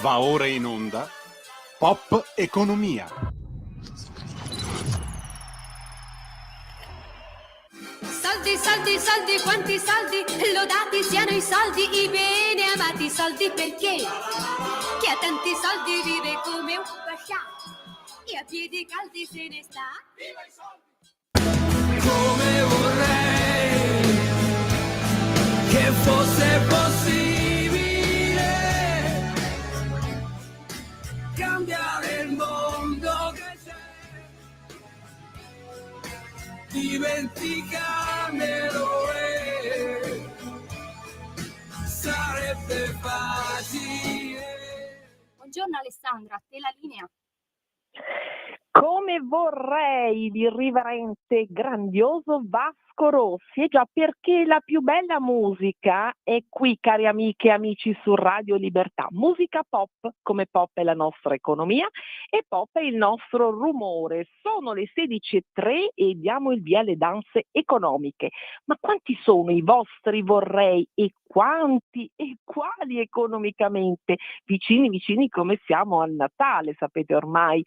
Va ora in onda Pop Economia. Soldi, soldi, soldi, quanti soldi, lodati siano i soldi, i bene amati soldi, perché chi ha tanti soldi vive come un pascià e a piedi caldi se ne sta. Viva i soldi! Come vorrei che fosse possibile cambiare il mondo che c'è, dimenticarmelo sarebbe facile. Buongiorno Alessandra, a te la linea. Come vorrei, l'irriverente, grandioso Vasco Rossi, e già perché la più bella musica è qui, cari amiche e amici, su Radio Libertà. Musica pop, come pop è la nostra economia e pop è il nostro rumore. Sono le 16:03 e diamo il via alle danze economiche. Ma quanti sono i vostri vorrei e quanti e quali economicamente? Vicini come siamo al Natale, sapete ormai.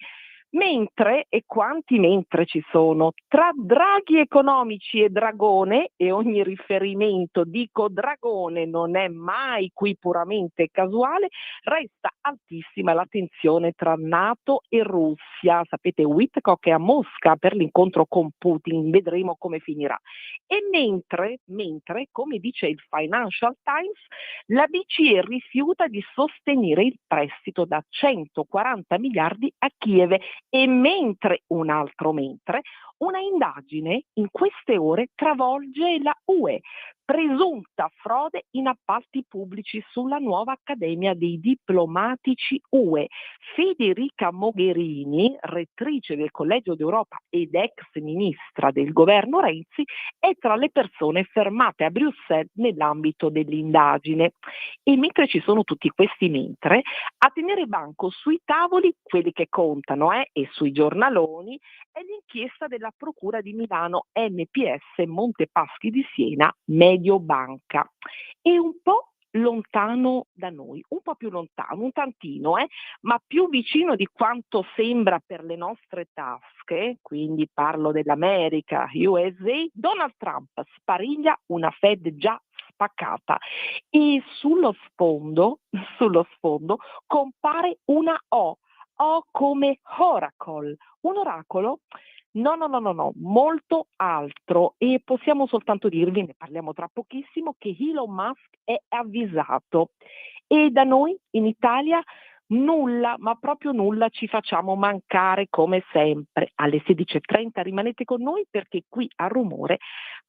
Mentre, e quanti mentre ci sono, tra draghi economici e dragone, e ogni riferimento, dico dragone, non è mai qui puramente casuale, resta altissima la tensione tra NATO e Russia. Sapete, Witkoff è a Mosca per l'incontro con Putin, vedremo come finirà. E mentre, come dice il Financial Times, la BCE rifiuta di sostenere il prestito da 140 miliardi a Kiev. E mentre, una indagine in queste ore travolge la UE, presunta frode in appalti pubblici sulla nuova Accademia dei Diplomatici UE. Federica Mogherini, rettrice del Collegio d'Europa ed ex ministra del governo Renzi, è tra le persone fermate a Bruxelles nell'ambito dell'indagine. E mentre ci sono tutti questi mentre, a tenere banco sui tavoli, quelli che contano, e sui giornaloni, è l'inchiesta della Procura di Milano, NPS Montepaschi di Siena, Mediobanca. E un po' lontano da noi, un po' più lontano, un tantino, ma più vicino di quanto sembra per le nostre tasche, quindi parlo dell'America, USA, Donald Trump spariglia una Fed già spaccata e sullo sfondo compare una O come Oracle, un oracolo? No, molto altro, e possiamo soltanto dirvi, ne parliamo tra pochissimo, che Elon Musk è avvisato e da noi in Italia nulla, ma proprio nulla ci facciamo mancare come sempre. Alle 16:30 rimanete con noi perché qui a Rumore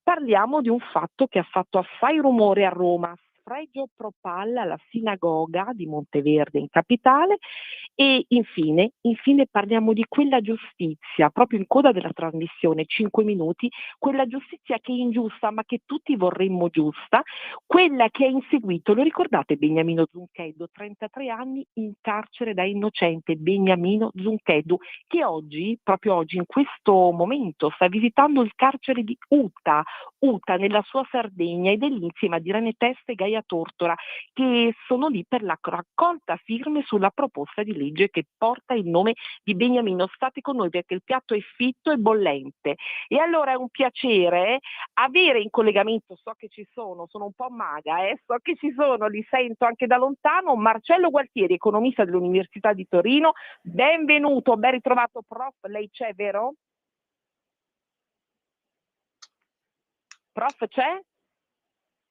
parliamo di un fatto che ha fatto assai rumore a Roma. Sfregio pro palla alla sinagoga di Monteverde in capitale e infine parliamo di quella giustizia, proprio in coda della trasmissione, 5 minuti, quella giustizia che è ingiusta ma che tutti vorremmo giusta, quella che ha inseguito, lo ricordate Beniamino Zuncheddu, 33 anni in carcere da innocente, Beniamino Zuncheddu, che oggi, proprio oggi, in questo momento, sta visitando il carcere di Uta nella sua Sardegna, ed è lì insieme ad Irene Testa e Gaia Tortora, che sono lì per la raccolta firme sulla proposta di legge che porta il nome di Beniamino. State con noi perché il piatto è fitto e bollente. E allora è un piacere avere in collegamento, so che ci sono un po' maga, so che ci sono, li sento anche da lontano, Marcello Gualtieri, economista dell'Università di Torino. Benvenuto, ben ritrovato prof, lei c'è, vero? Prof c'è?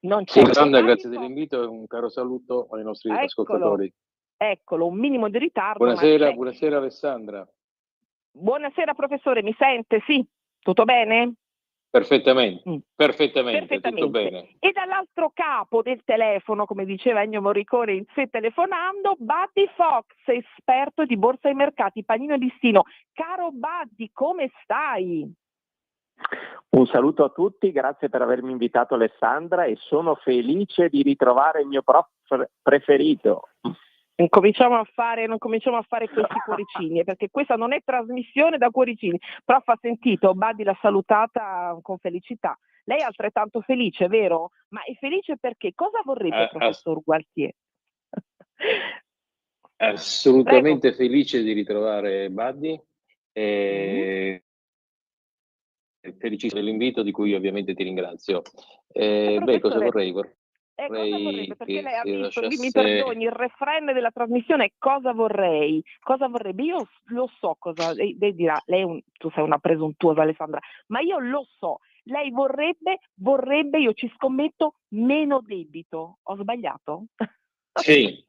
Non c'è. Sì, Alessandra, grazie dell'invito e un caro saluto ai nostri ascoltatori. Eccolo, un minimo di ritardo. Buonasera Alessandra. Buonasera professore, mi sente? Sì? Tutto bene? Perfettamente, tutto bene. E dall'altro capo del telefono, come diceva Ennio Morricone in sé telefonando, Buddy Fox, esperto di borsa e mercati, Panino Listino. Caro Buddy, come stai? Un saluto a tutti, grazie per avermi invitato Alessandra e sono felice di ritrovare il mio prof preferito. Non cominciamo a fare questi cuoricini, perché questa non è trasmissione da cuoricini. Prof ha sentito, Buddy l'ha salutata con felicità. Lei è altrettanto felice, vero? Ma è felice perché? Cosa vorrebbe professor Gualtieri? Assolutamente felice di ritrovare Buddy e felicissimo dell'invito di cui ovviamente ti ringrazio. Cosa Professore, vorrei? cosa Vorrei vorrebbe? Perché che lei ha si visto, mi lasciasse. perdoni, il refrain della trasmissione è cosa vorrei? Cosa vorrebbe? Io lo so cosa, lei dirà, tu sei una presuntuosa Alessandra, ma io lo so, lei vorrebbe, io ci scommetto, meno debito. Ho sbagliato? Sì,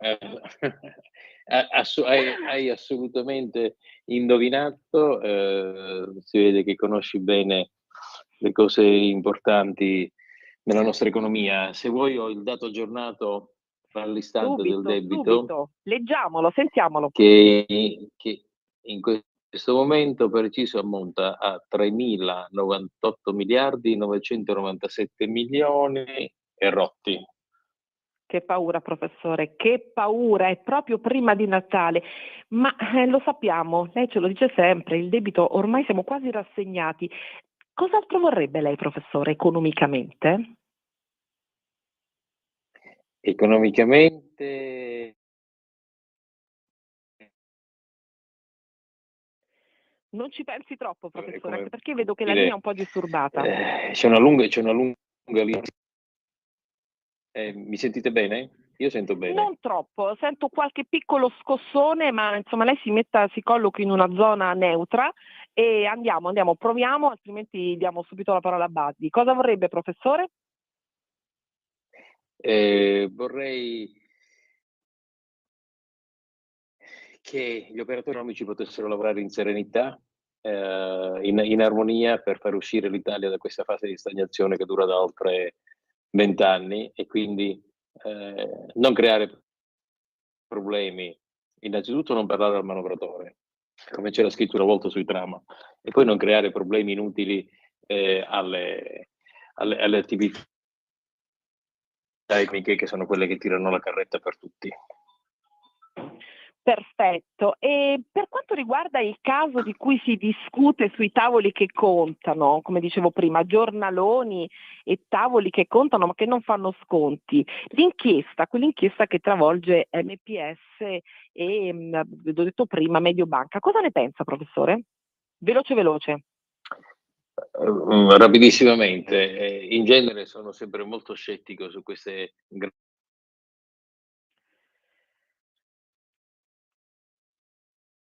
hai assolutamente indovinato, si vede che conosci bene le cose importanti nella nostra economia. Se vuoi ho il dato aggiornato all'istante del debito Subito, leggiamolo, sentiamolo. che in questo momento preciso ammonta a 3.098 miliardi 997 milioni e rotti. Che paura, professore, che paura, è proprio prima di Natale. Ma lo sappiamo, lei ce lo dice sempre, il debito ormai siamo quasi rassegnati. Cos'altro vorrebbe lei, professore, economicamente? Economicamente Non ci pensi troppo, professore, come anche perché vedo che la linea è dire, un po' disturbata. c'è una lunga linea. Mi sentite bene? Io sento bene. Non troppo, sento qualche piccolo scossone, ma insomma lei si collochi in una zona neutra e andiamo, proviamo, altrimenti diamo subito la parola a Buddy. Cosa vorrebbe, professore? Vorrei che gli operatori economici potessero lavorare in serenità, in armonia per far uscire l'Italia da questa fase di stagnazione che dura da oltre 20 anni e quindi non creare problemi. Innanzitutto non parlare al manovratore, come c'era scritto una volta sui tram, e poi non creare problemi inutili alle attività tecniche che sono quelle che tirano la carretta per tutti. Perfetto. E per quanto riguarda il caso di cui si discute sui tavoli che contano, come dicevo prima, giornaloni e tavoli che contano ma che non fanno sconti, quell'inchiesta che travolge MPS e, l'ho detto prima, Mediobanca, cosa ne pensa, professore? Veloce. Rapidissimamente, in genere sono sempre molto scettico su queste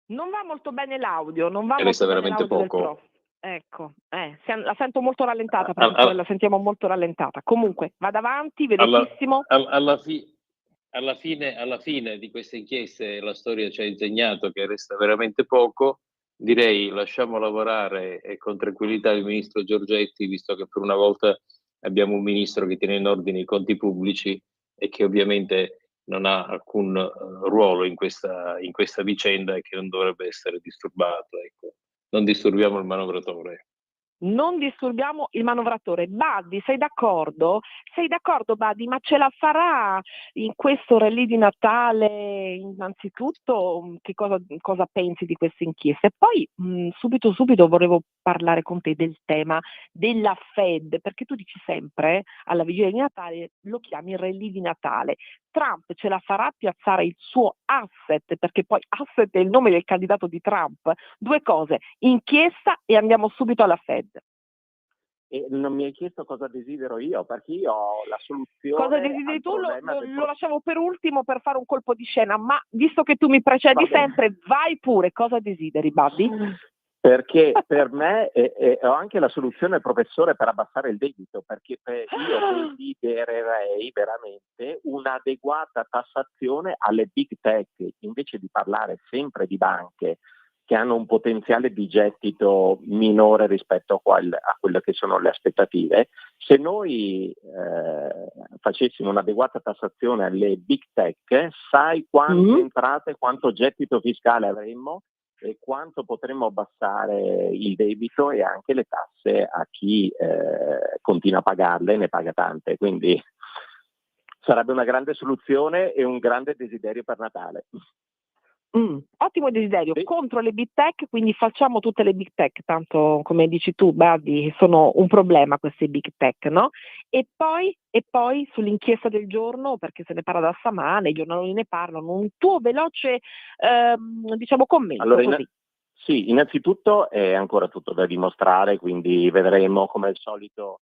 Non va molto bene l'audio, non va resta molto bene veramente l'audio del poco. prof. Ecco, la sento molto rallentata, Al- professore, al- la sentiamo molto rallentata. Comunque, vada avanti, alla, velocissimo. al- alla fine di queste inchieste la storia ci ha insegnato che resta veramente poco. Direi lasciamo lavorare con tranquillità il ministro Giorgetti, visto che per una volta abbiamo un ministro che tiene in ordine i conti pubblici e che ovviamente non ha alcun ruolo in questa vicenda e che non dovrebbe essere disturbato. Ecco. Non disturbiamo il manovratore. Non disturbiamo il manovratore. Buddy, sei d'accordo? Sei d'accordo, Buddy? Ma ce la farà in questo rally di Natale? Innanzitutto, che cosa pensi di queste inchieste? E poi, subito volevo parlare con te del tema della Fed, perché tu dici sempre, alla vigilia di Natale, lo chiami il rally di Natale. Trump ce la farà a piazzare il suo asset, perché poi asset è il nome del candidato di Trump. Due cose, inchiesta e andiamo subito alla Fed. E non mi hai chiesto cosa desidero io, perché io ho la soluzione Cosa desideri al tu? problema Lo lasciamo per ultimo per fare un colpo di scena, ma visto che tu mi precedi sempre, vai pure. Cosa desideri, Buddy? Perché per me ho anche la soluzione, professore, per abbassare il debito, perché io desidererei veramente un'adeguata tassazione alle big tech, invece di parlare sempre di banche che hanno un potenziale di gettito minore rispetto a quelle che sono le aspettative. Se noi facessimo un'adeguata tassazione alle big tech, sai quante entrate, quanto gettito fiscale avremmo e quanto potremmo abbassare il debito e anche le tasse a chi continua a pagarle e ne paga tante. Quindi sarebbe una grande soluzione e un grande desiderio per Natale. Ottimo desiderio, Sì. contro le big tech, quindi facciamo tutte le big tech, tanto come dici tu, Bardi, sono un problema queste big tech, no? E poi sull'inchiesta del giorno, perché se ne parla da stamane, i giornali ne parlano, un tuo veloce, diciamo, commento Allora, così. sì, innanzitutto è ancora tutto da dimostrare, quindi vedremo come al solito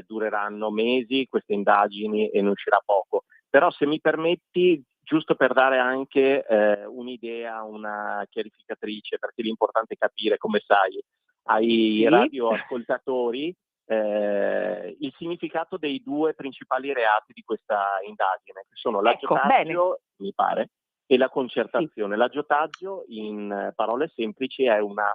dureranno mesi queste indagini e ne uscirà poco. Però se mi permetti, giusto per dare anche un'idea, una chiarificatrice, perché l'importante è capire, come sai, ai Sì. radioascoltatori il significato dei due principali reati di questa indagine, che sono Ecco, l'aggiotaggio, mi pare, e la concertazione. L'aggiotaggio, in parole semplici, è una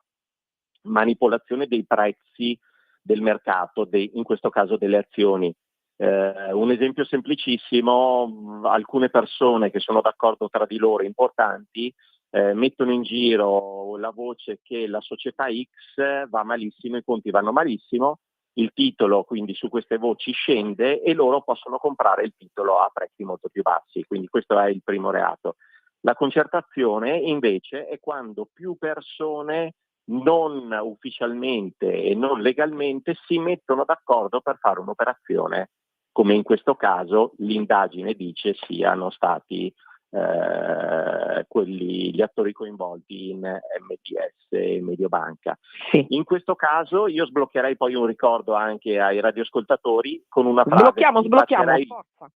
manipolazione dei prezzi del mercato, in questo caso delle azioni. Un esempio semplicissimo: alcune persone che sono d'accordo tra di loro, importanti, mettono in giro la voce che la società X va malissimo, i conti vanno malissimo, il titolo quindi su queste voci scende e loro possono comprare il titolo a prezzi molto più bassi, quindi questo è il primo reato. La concertazione invece è quando più persone non ufficialmente e non legalmente si mettono d'accordo per fare un'operazione, come in questo caso l'indagine dice siano stati gli attori coinvolti in MPS e Mediobanca. Sì. In questo caso io sbloccherei poi un ricordo anche ai radioascoltatori con una frase. Sblocchiamo, forza.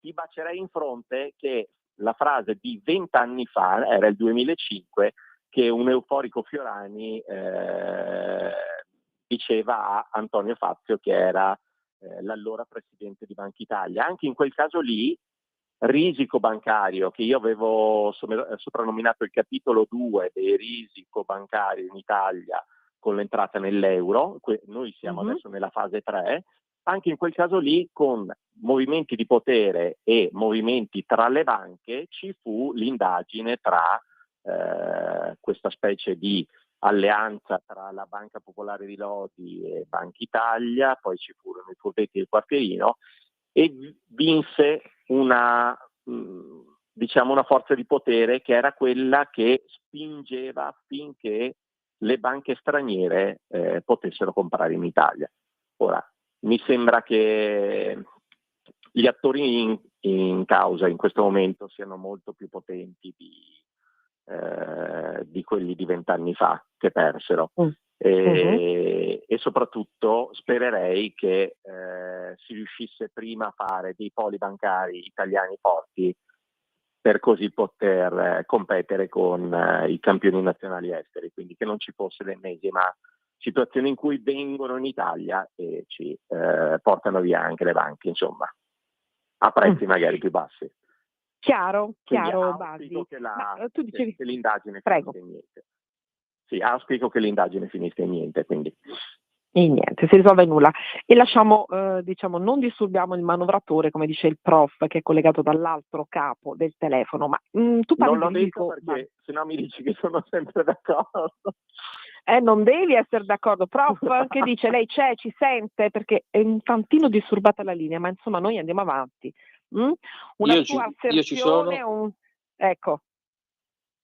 Ti bacerei in fronte, che la frase di 20 anni fa, era il 2005, che un euforico Fiorani diceva a Antonio Fazio, che era l'allora presidente di Banca Italia. Anche in quel caso lì, risico bancario, che io avevo soprannominato il capitolo 2 dei risico bancario in Italia con l'entrata nell'euro, noi siamo adesso nella fase 3, anche in quel caso lì, con movimenti di potere e movimenti tra le banche, ci fu l'indagine tra questa specie di alleanza tra la Banca Popolare di Lodi e Banca Italia, poi ci furono i furbetti del quartierino e vinse una forza di potere che era quella che spingeva affinché le banche straniere potessero comprare in Italia. Ora, mi sembra che gli attori in causa in questo momento siano molto più potenti di quelli di 20 anni fa, che persero. E soprattutto spererei che si riuscisse prima a fare dei poli bancari italiani forti per così poter competere con i campioni nazionali esteri, quindi che non ci fosse l'ennesima situazione in cui vengono in Italia e ci portano via anche le banche, insomma, a prezzi magari più bassi. Chiaro, Basi. Tu dicevi... che l'indagine Prego. finisse in niente. Sì, auspico che l'indagine finisse in niente, quindi. E niente, si risolve nulla. E lasciamo, non disturbiamo il manovratore, come dice il prof, che è collegato dall'altro capo del telefono. Ma tu parli non l'ho di detto risico, perché sennò mi dici che sono sempre d'accordo. Non devi essere d'accordo, prof, che dice lei c'è, ci sente, perché è un tantino disturbata la linea, ma insomma noi andiamo avanti. Una Io tua io ci sono. asserzione, ecco.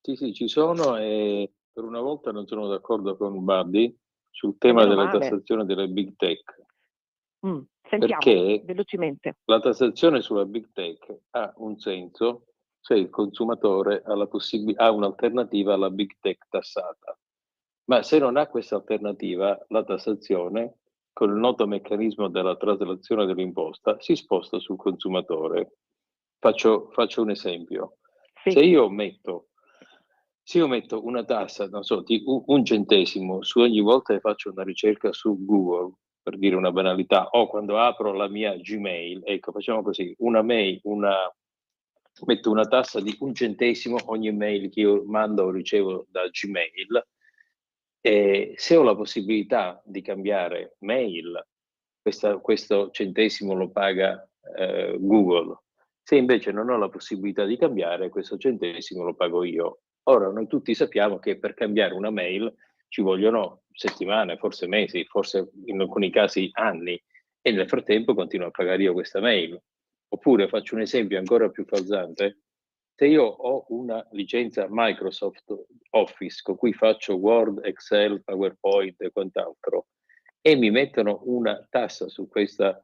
Sì, ci sono, e per una volta non sono d'accordo con Bardi sul tema Meno della male. tassazione delle big tech. Sentiamo, Perché velocemente. la tassazione sulla big tech ha un senso se il consumatore ha un'alternativa alla big tech tassata. Ma se non ha questa alternativa, la tassazione, con il noto meccanismo della traslazione dell'imposta, si sposta sul consumatore. Faccio un esempio. Sì. Se io metto una tassa, non so, di un centesimo su ogni volta che faccio una ricerca su Google, per dire una banalità, o quando apro la mia Gmail, ecco, facciamo così, metto una tassa di un centesimo ogni mail che io mando o ricevo da Gmail, e se ho la possibilità di cambiare mail, questo centesimo lo paga Google. Se invece non ho la possibilità di cambiare, questo centesimo lo pago io. Ora, noi tutti sappiamo che per cambiare una mail ci vogliono settimane, forse mesi, forse in alcuni casi anni, e nel frattempo continuo a pagare io questa mail. Oppure faccio un esempio ancora più calzante: Se io ho una licenza Microsoft Office con cui faccio Word, Excel, PowerPoint e quant'altro, e mi mettono una tassa su questo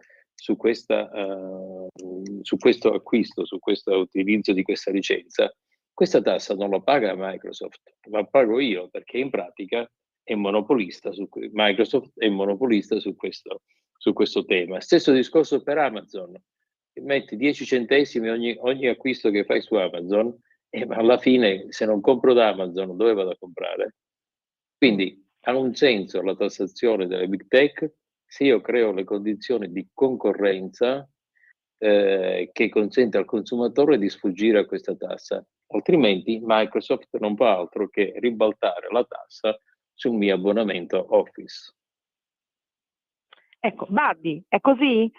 acquisto, su questo utilizzo di questa licenza, questa tassa non la paga Microsoft, la pago io, perché in pratica è monopolista Microsoft è monopolista su questo tema. Stesso discorso per Amazon. Metti 10 centesimi ogni acquisto che fai su Amazon, ma alla fine se non compro da Amazon dove vado a comprare? Quindi ha un senso la tassazione delle big tech se io creo le condizioni di concorrenza che consente al consumatore di sfuggire a questa tassa, altrimenti Microsoft non fa altro che ribaltare la tassa sul mio abbonamento Office. Ecco, Buddy, è così?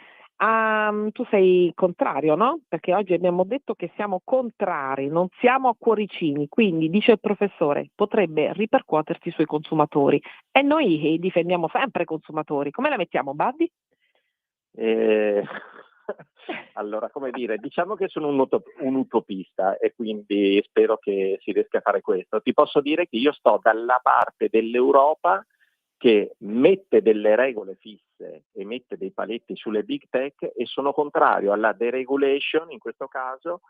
Tu sei contrario, no? Perché oggi abbiamo detto che siamo contrari, non siamo a cuoricini, quindi dice il professore, potrebbe ripercuotersi sui consumatori e noi difendiamo sempre i consumatori. Come la mettiamo, Buddy? Allora, come dire, diciamo che sono un utopista e quindi spero che si riesca a fare questo. Ti posso dire che io sto dalla parte dell'Europa che mette delle regole fisse e mette dei paletti sulle big tech e sono contrario alla deregulation in questo caso,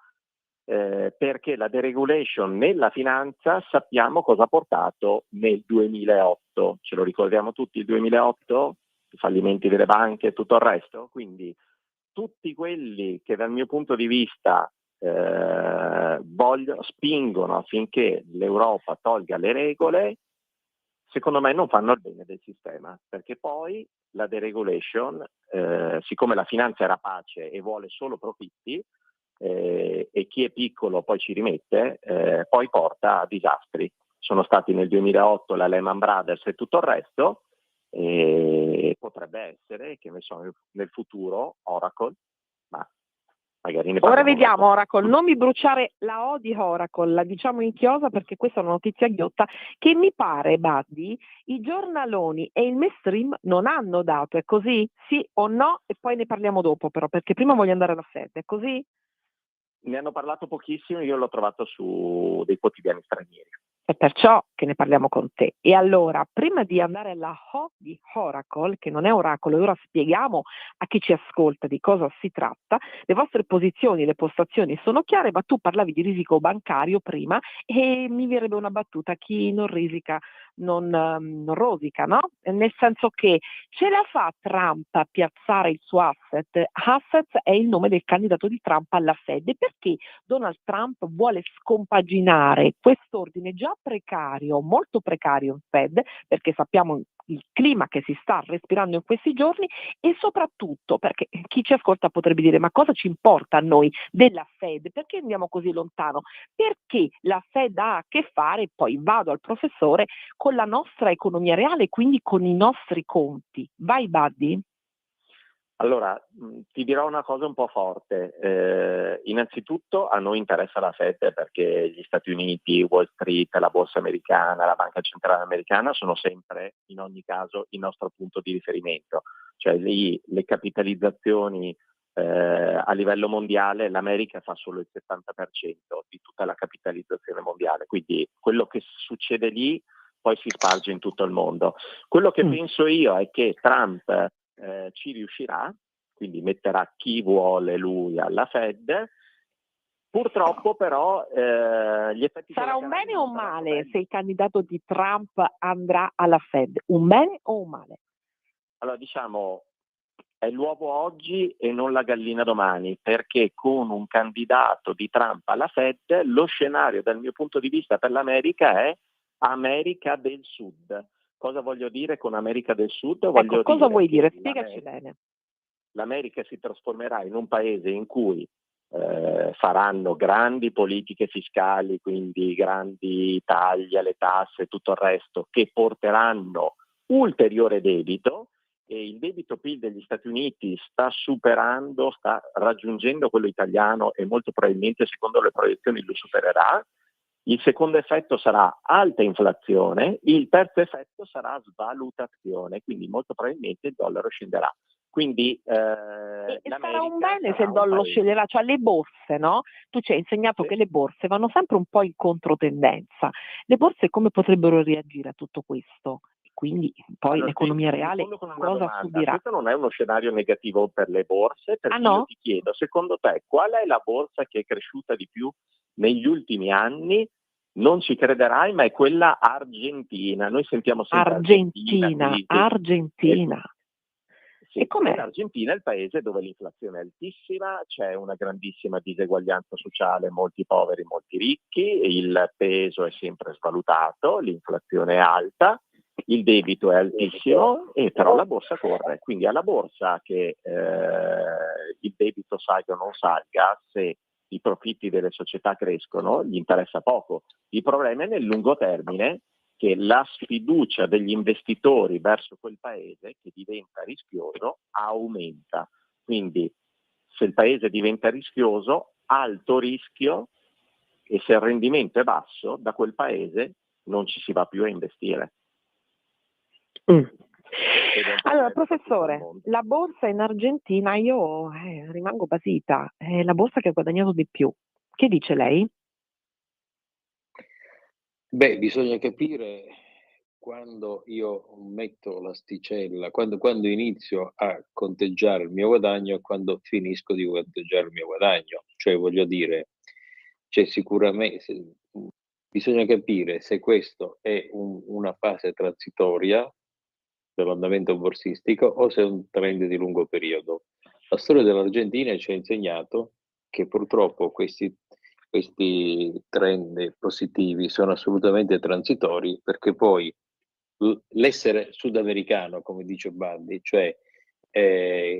perché la deregulation nella finanza sappiamo cosa ha portato nel 2008, ce lo ricordiamo tutti il 2008, i fallimenti delle banche e tutto il resto, quindi tutti quelli che dal mio punto di vista spingono affinché l'Europa tolga le regole, secondo me non fanno il bene del sistema, perché poi la deregulation, siccome la finanza è rapace e vuole solo profitti, e chi è piccolo poi ci rimette, poi porta a disastri. Sono stati nel 2008 la Lehman Brothers e tutto il resto, e potrebbe essere che nel futuro Oracle, ma magari ne Ora parliamo vediamo dopo. Oracle, non mi bruciare la O di Oracle, la diciamo in chiosa perché questa è una notizia ghiotta che mi pare, Buddy, i giornaloni e il mainstream non hanno dato, è così? Sì o no? E poi ne parliamo dopo però, perché prima voglio andare alla Fed, è così? Ne hanno parlato pochissimo, io l'ho trovato su dei quotidiani stranieri. È perciò che ne parliamo con te. E allora, prima di andare alla O di Oracle, che non è oracolo, e ora spieghiamo a chi ci ascolta di cosa si tratta, le vostre posizioni, le postazioni sono chiare, ma tu parlavi di risico bancario prima e mi verrebbe una battuta, chi non risica non rosica, no? Nel senso che ce la fa Trump a piazzare il suo asset? Assets è il nome del candidato di Trump alla Fed. E perché Donald Trump vuole scompaginare quest'ordine già precario, molto precario in Fed, perché sappiamo il clima che si sta respirando in questi giorni e soprattutto perché chi ci ascolta potrebbe dire ma cosa ci importa a noi della Fed? Perché andiamo così lontano? Perché la Fed ha a che fare, poi vado al professore, con la nostra economia reale, quindi con i nostri conti. Vai Buddy? Allora, ti dirò una cosa un po' forte. Innanzitutto a noi interessa la Fed perché gli Stati Uniti, Wall Street, la borsa americana, la banca centrale americana sono sempre, in ogni caso, il nostro punto di riferimento. Cioè lì le capitalizzazioni a livello mondiale, l'America fa solo il 70% di tutta la capitalizzazione mondiale. Quindi quello che succede lì poi si sparge in tutto il mondo. Quello che penso io è che Trump ci riuscirà, quindi metterà chi vuole lui alla Fed. Purtroppo però gli effetti sarà un collaterali bene o un non saranno male belli. se il candidato di Trump andrà alla Fed? Un bene o un male? Allora diciamo è l'uovo oggi e non la gallina domani, perché con un candidato di Trump alla Fed lo scenario dal mio punto di vista per l'America è America del Sud. Cosa voglio dire con America del Sud? Ecco, cosa vuoi dire? Che Spiegaci bene. l'America si trasformerà in un paese in cui faranno grandi politiche fiscali, quindi grandi tagli alle tasse e tutto il resto, che porteranno ulteriore debito, e il debito PIL degli Stati Uniti sta raggiungendo quello italiano e molto probabilmente, secondo le proiezioni, lo supererà. Il secondo effetto sarà alta inflazione, il terzo effetto sarà svalutazione, quindi molto probabilmente il dollaro scenderà. Quindi E sarà un l'America bene se sarà un lo paese. sceglierà, cioè le borse, no? Tu ci hai insegnato Sì. che le borse vanno sempre un po' in controtendenza. Le borse come potrebbero reagire a tutto questo? Quindi poi Allora, l'economia ti reale rispondo con una cosa domanda. subirà? Questo non è uno scenario negativo per le borse, perché Ah no? io ti chiedo, secondo te, qual è la borsa che è cresciuta di più negli ultimi anni? Non ci crederai, ma è quella argentina. Noi sentiamo sempre Argentina. Argentina. Sì, E com'è? l'Argentina è il paese dove l'inflazione è altissima, c'è una grandissima diseguaglianza sociale, molti poveri, molti ricchi, il peso è sempre svalutato, l'inflazione è alta, il debito è altissimo, e però la borsa corre. Quindi alla borsa che il debito salga o non salga, se i profitti delle società crescono, gli interessa poco. Il problema è nel lungo termine, che la sfiducia degli investitori verso quel paese, che diventa rischioso, aumenta. Quindi se il paese diventa rischioso, alto rischio, e se il rendimento è basso, da quel paese non ci si va più a investire. Allora, professore, la borsa in Argentina, io rimango basita, è la borsa che ha guadagnato di più. Che dice lei? Beh, bisogna capire quando io metto l'asticella, quando inizio a conteggiare il mio guadagno e quando finisco di conteggiare il mio guadagno. Cioè, voglio dire, c'è sicuramente, bisogna capire se questo è una fase transitoria dell'andamento borsistico o se è un trend di lungo periodo. La storia dell'Argentina ci ha insegnato che purtroppo questi trend positivi sono assolutamente transitori, perché poi l'essere sudamericano, come dice Buddy, cioè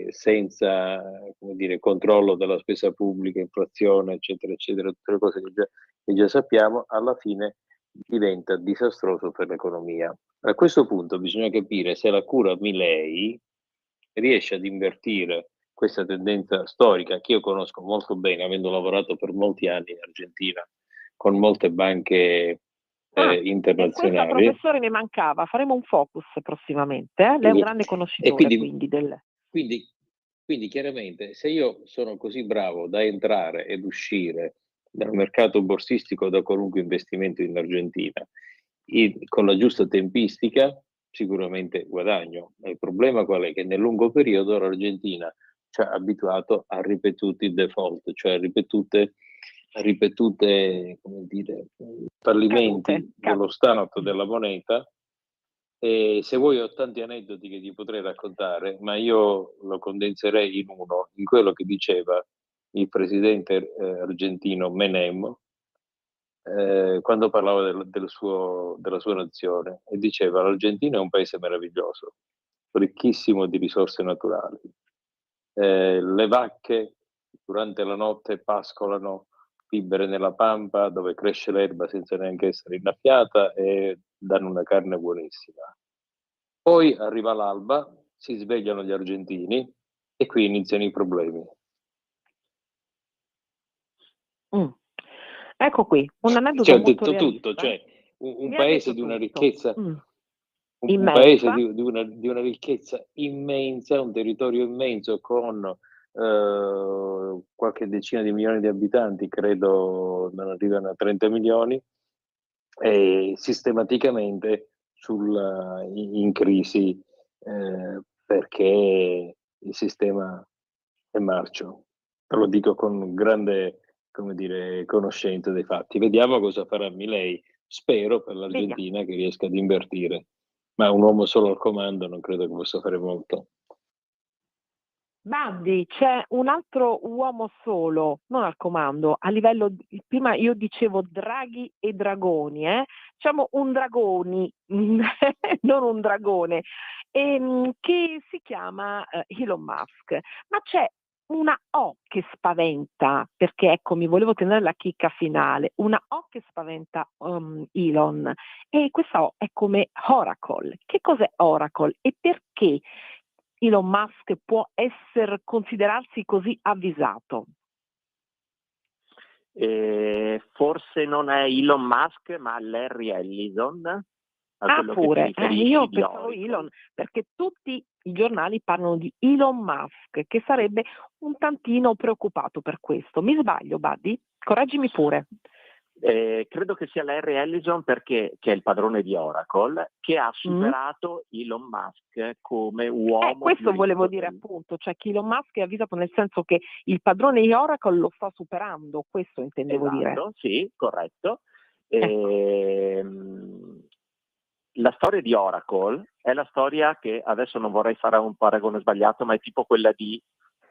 senza, come dire, controllo della spesa pubblica, inflazione, eccetera, eccetera, tutte le cose che già sappiamo, alla fine diventa disastroso per l'economia. A questo punto bisogna capire se la cura Milei riesce ad invertire questa tendenza storica che io conosco molto bene, avendo lavorato per molti anni in Argentina con molte banche E questa, internazionali. professore, mi mancava. Faremo un focus prossimamente. Lei è un grande conoscitore, quindi chiaramente, se io sono così bravo da entrare ed uscire dal mercato borsistico da qualunque investimento in Argentina, con la giusta tempistica, sicuramente guadagno. Ma il problema qual è? Che nel lungo periodo l'Argentina ci ha abituato a ripetuti default, cioè a ripetute come dire, fallimenti dello Stato della moneta. E se vuoi ho tanti aneddoti che ti potrei raccontare, ma io lo condenserei in uno, in quello che diceva il presidente argentino Menem, quando parlava della sua nazione, e diceva: l'Argentina è un paese meraviglioso, ricchissimo di risorse naturali. Le vacche durante la notte pascolano libere nella pampa dove cresce l'erba senza neanche essere innaffiata e danno una carne buonissima. Poi arriva l'alba, si svegliano gli argentini e qui iniziano i problemi. Ecco qui, un aneddoto Cioè, ho molto detto realista. tutto, cioè un Mi ha paese detto di una tutto. ricchezza, un paese di una ricchezza immensa, un territorio immenso con qualche decina di milioni di abitanti, credo non arrivano a 30 milioni, e sistematicamente in crisi perché il sistema è marcio. Lo dico con grande, come dire, conoscenza dei fatti. Vediamo cosa farà Milei. Spero per l'Argentina che riesca ad invertire, ma un uomo solo al comando non credo che possa fare molto. Buddy, c'è un altro uomo solo, non al comando, a livello prima io dicevo Draghi e Dragoni, diciamo un Dragoni, non un dragone, che si chiama Elon Musk, ma c'è una O che spaventa, perché ecco, mi volevo tenere la chicca finale, una O che spaventa Elon, e questa O è come Oracle. Che cos'è Oracle e perché Elon Musk può considerarsi così avvisato? Forse non è Elon Musk, ma Larry Ellison. a quello che ti Pure, riferisci io di pensavo Oracle. Elon, perché tutti i giornali parlano di Elon Musk, che sarebbe un tantino preoccupato per questo. Mi sbaglio, Buddy? Correggimi pure. Credo che sia Larry Ellison, perché che è il padrone di Oracle, che ha superato Elon Musk come uomo. Questo più volevo ricco dire del- appunto, cioè che Elon Musk è avvisato nel senso che il padrone di Oracle lo sta superando, questo intendevo dire. Esatto, sì, corretto. Ecco. La storia di Oracle è la storia che, adesso non vorrei fare un paragone sbagliato, ma è tipo quella di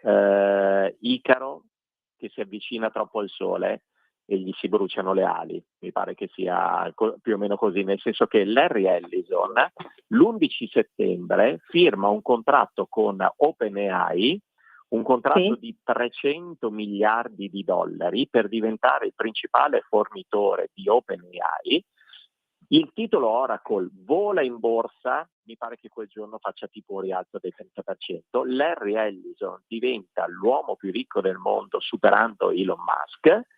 Icaro che si avvicina troppo al sole e gli si bruciano le ali. Mi pare che sia più o meno così, nel senso che Larry Ellison l'11 settembre firma un contratto con OpenAI, un contratto di 300 miliardi di dollari per diventare il principale fornitore di OpenAI. Il titolo Oracle vola in borsa, mi pare che quel giorno faccia tipo un rialzo del 30%. Larry Ellison diventa l'uomo più ricco del mondo superando Elon Musk.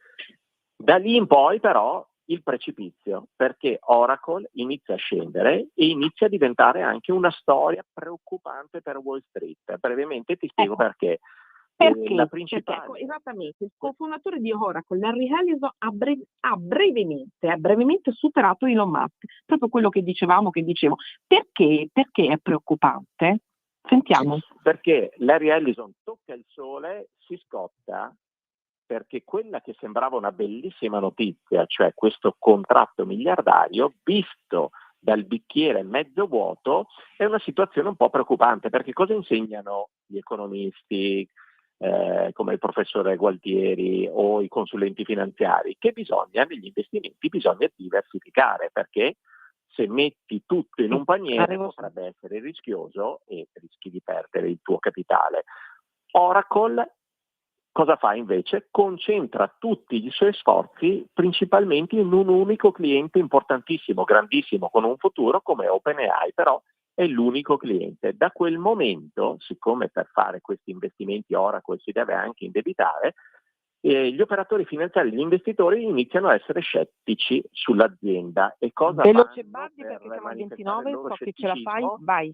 Da lì in poi però il precipizio, perché Oracle inizia a scendere e inizia a diventare anche una storia preoccupante per Wall Street. Brevemente ti spiego perché. Perché? La principale... Perché esattamente il cofondatore di Oracle, Larry Ellison, ha brevemente superato Elon Musk. Proprio quello che dicevo. Perché? Perché è preoccupante? Sentiamo. Perché Larry Ellison tocca il sole, si scotta, perché quella che sembrava una bellissima notizia, cioè questo contratto miliardario, visto dal bicchiere mezzo vuoto, è una situazione un po' preoccupante, perché cosa insegnano gli economisti come il professore Gualtieri o i consulenti finanziari? Che negli investimenti bisogna diversificare, perché se metti tutto in un paniere potrebbe essere rischioso e rischi di perdere il tuo capitale. Oracle cosa fa invece? Concentra tutti i suoi sforzi principalmente in un unico cliente importantissimo, grandissimo, con un futuro come OpenAI, però è l'unico cliente. Da quel momento, siccome per fare questi investimenti Oracle si deve anche indebitare, gli operatori finanziari, gli investitori iniziano a essere scettici sull'azienda. E cosa veloce fanno Buddy, perché siamo a manifestare 29, il loro so che ce la fai, vai.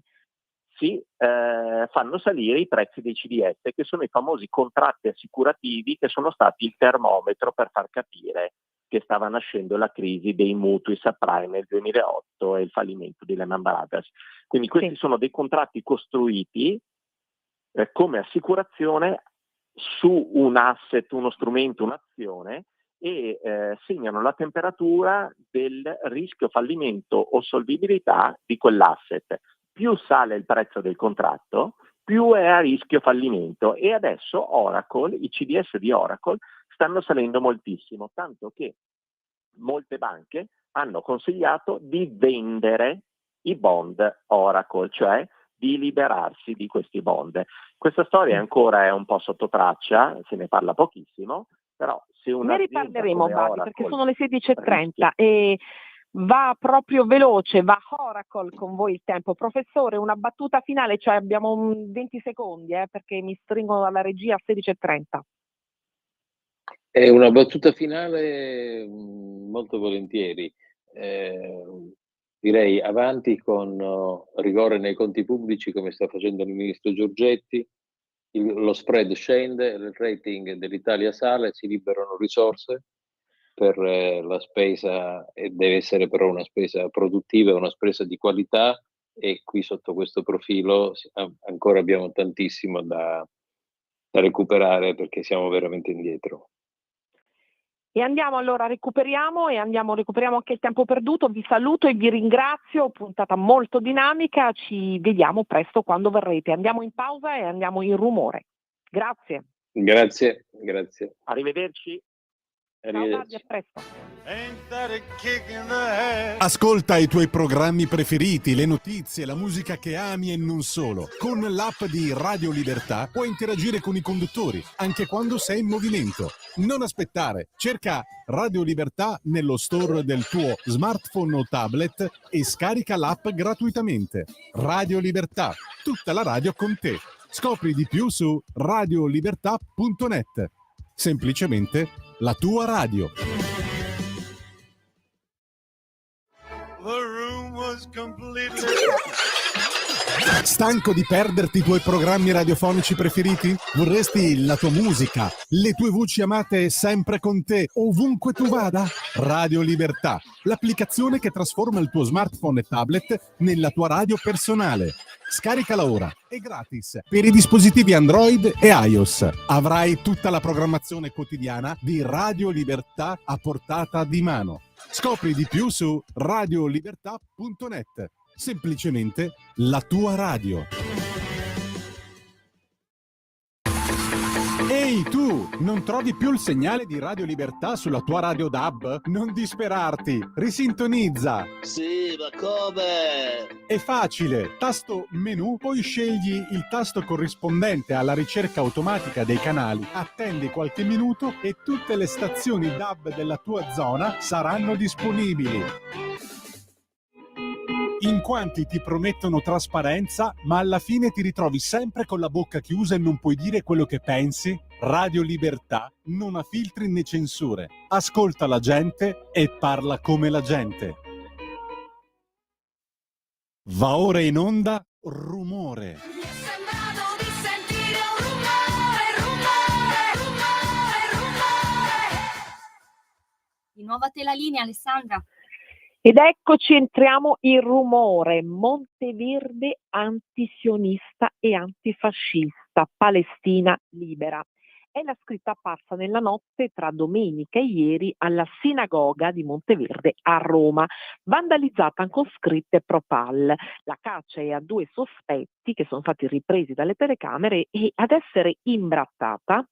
Fanno salire i prezzi dei CDS, che sono i famosi contratti assicurativi che sono stati il termometro per far capire che stava nascendo la crisi dei mutui subprime nel 2008 e il fallimento di Lehman Brothers. Quindi questi sono dei contratti costruiti come assicurazione su un asset, uno strumento, un'azione, e segnano la temperatura del rischio fallimento o solvibilità di quell'asset. Più sale il prezzo del contratto, più è a rischio fallimento, e adesso Oracle, i CDS di Oracle stanno salendo moltissimo, tanto che molte banche hanno consigliato di vendere i bond Oracle, cioè di liberarsi di questi bond. Questa storia ancora è un po' sotto traccia, se ne parla pochissimo, però se una ne riparleremo, Buddy, perché sono le 16:30 e va proprio veloce, va Oracle con voi il tempo. Professore, una battuta finale, cioè abbiamo 20 secondi perché mi stringono dalla regia a 16:30. È una battuta finale molto volentieri. Direi avanti con rigore nei conti pubblici, come sta facendo il ministro Giorgetti. Lo spread scende, il rating dell'Italia sale, si liberano risorse per la spesa, e deve essere però una spesa produttiva, una spesa di qualità, e qui sotto questo profilo ancora abbiamo tantissimo da recuperare, perché siamo veramente indietro. E andiamo allora, recuperiamo anche il tempo perduto. Vi saluto e vi ringrazio, puntata molto dinamica, ci vediamo presto quando verrete. Andiamo in pausa e andiamo in rumore. Grazie. Grazie. Arrivederci. Ciao Buddy, a presto. Ascolta i tuoi programmi preferiti, le notizie, la musica che ami e non solo. Con l'app di Radio Libertà puoi interagire con i conduttori, anche quando sei in movimento. Non aspettare, cerca Radio Libertà nello store del tuo smartphone o tablet e scarica l'app gratuitamente. Radio Libertà, tutta la radio con te. Scopri di più su radiolibertà.net. Semplicemente la tua radio. Stanco di perderti i tuoi programmi radiofonici preferiti? Vorresti la tua musica, le tue voci amate sempre con te, ovunque tu vada? Radio Libertà, l'applicazione che trasforma il tuo smartphone e tablet nella tua radio personale. Scaricala ora, è gratis, per i dispositivi Android e iOS. Avrai tutta la programmazione quotidiana di Radio Libertà a portata di mano. Scopri di più su radiolibertà.net. Semplicemente la tua radio. Ehi tu, non trovi più il segnale di Radio Libertà sulla tua radio DAB? Non disperarti, risintonizza. Sì, ma come? È facile, tasto menu, poi scegli il tasto corrispondente alla ricerca automatica dei canali, attendi qualche minuto e tutte le stazioni DAB della tua zona saranno disponibili. In quanti ti promettono trasparenza, ma alla fine ti ritrovi sempre con la bocca chiusa e non puoi dire quello che pensi? Radio Libertà non ha filtri né censure. Ascolta la gente e parla come la gente. Va ora in onda Rumore. Di nuovo a te la linea, Alessandra. Ed eccoci, entriamo in Rumore. Monteverde antisionista e antifascista, Palestina libera. È la scritta apparsa nella notte tra domenica e ieri alla sinagoga di Monteverde a Roma, vandalizzata con scritte pro-Pal. La caccia è a 2 sospetti che sono stati ripresi dalle telecamere e ad essere imbrattata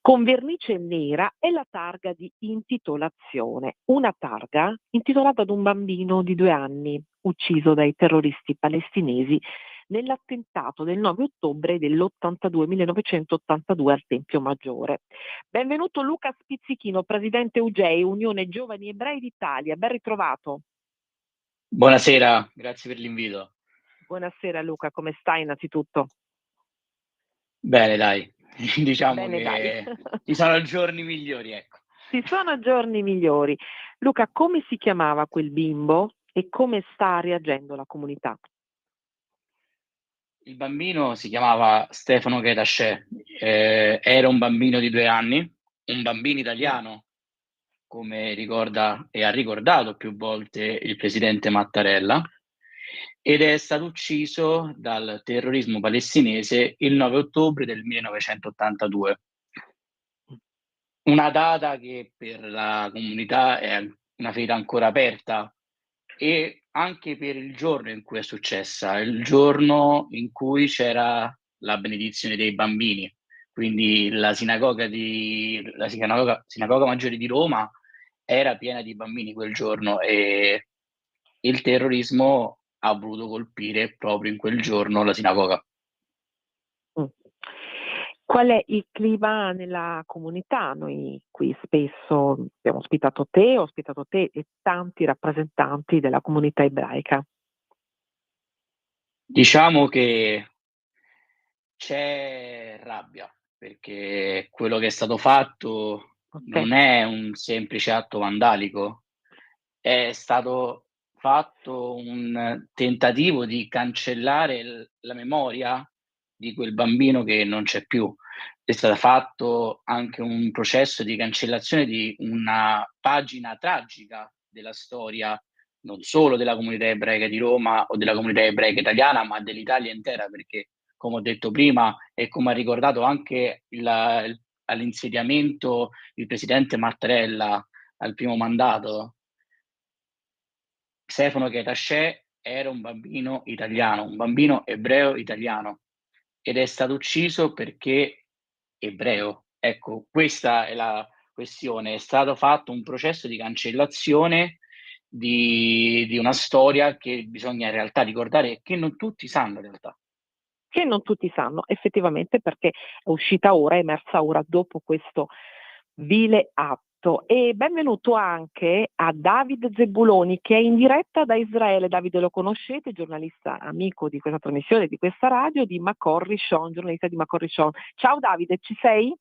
con vernice nera e la targa di intitolazione. Una targa intitolata ad un bambino di 2 anni ucciso dai terroristi palestinesi nell'attentato del 9 ottobre dell'82, 1982 al Tempio Maggiore. Benvenuto Luca Spizzichino, presidente UGEI, Unione Giovani Ebrei d'Italia, ben ritrovato. Buonasera, grazie per l'invito. Buonasera Luca, come stai innanzitutto? Bene, dai, diciamo Bene, che dai. ci sono giorni migliori, ecco. Ci sono giorni migliori. Luca, come si chiamava quel bimbo e come sta reagendo la comunità? Il bambino si chiamava Stefano Getachew, era un bambino di 2 anni, un bambino italiano, come ricorda e ha ricordato più volte il presidente Mattarella, ed è stato ucciso dal terrorismo palestinese il 9 ottobre del 1982. Una data che per la comunità è una ferita ancora aperta, e anche per il giorno in cui è successa, il giorno in cui c'era la benedizione dei bambini. Quindi la sinagoga maggiore di Roma era piena di bambini quel giorno e il terrorismo ha voluto colpire proprio in quel giorno la sinagoga. Qual è il clima nella comunità? Noi qui spesso abbiamo ospitato te e tanti rappresentanti della comunità ebraica. Diciamo che c'è rabbia, perché quello che è stato fatto non è un semplice atto vandalico, è stato fatto un tentativo di cancellare la memoria di quel bambino che non c'è più. È stato fatto anche un processo di cancellazione di una pagina tragica della storia, non solo della comunità ebraica di Roma o della comunità ebraica italiana, ma dell'Italia intera, perché, come ho detto prima e come ha ricordato anche all'insediamento il presidente Mattarella al primo mandato, Stefano Getachew era un bambino italiano, un bambino ebreo italiano, ed è stato ucciso perché ebreo. Ecco, questa è la questione. È stato fatto un processo di cancellazione di una storia che bisogna in realtà ricordare e che non tutti sanno in realtà. Che non tutti sanno effettivamente, perché è uscita ora, è emersa ora dopo questo vile atto. E benvenuto anche a David Zebuloni, che è in diretta da Israele. Davide lo conoscete, giornalista amico di questa trasmissione, di questa radio, di Makor Rishon, giornalista di Makor Rishon. Ciao Davide, ci sei?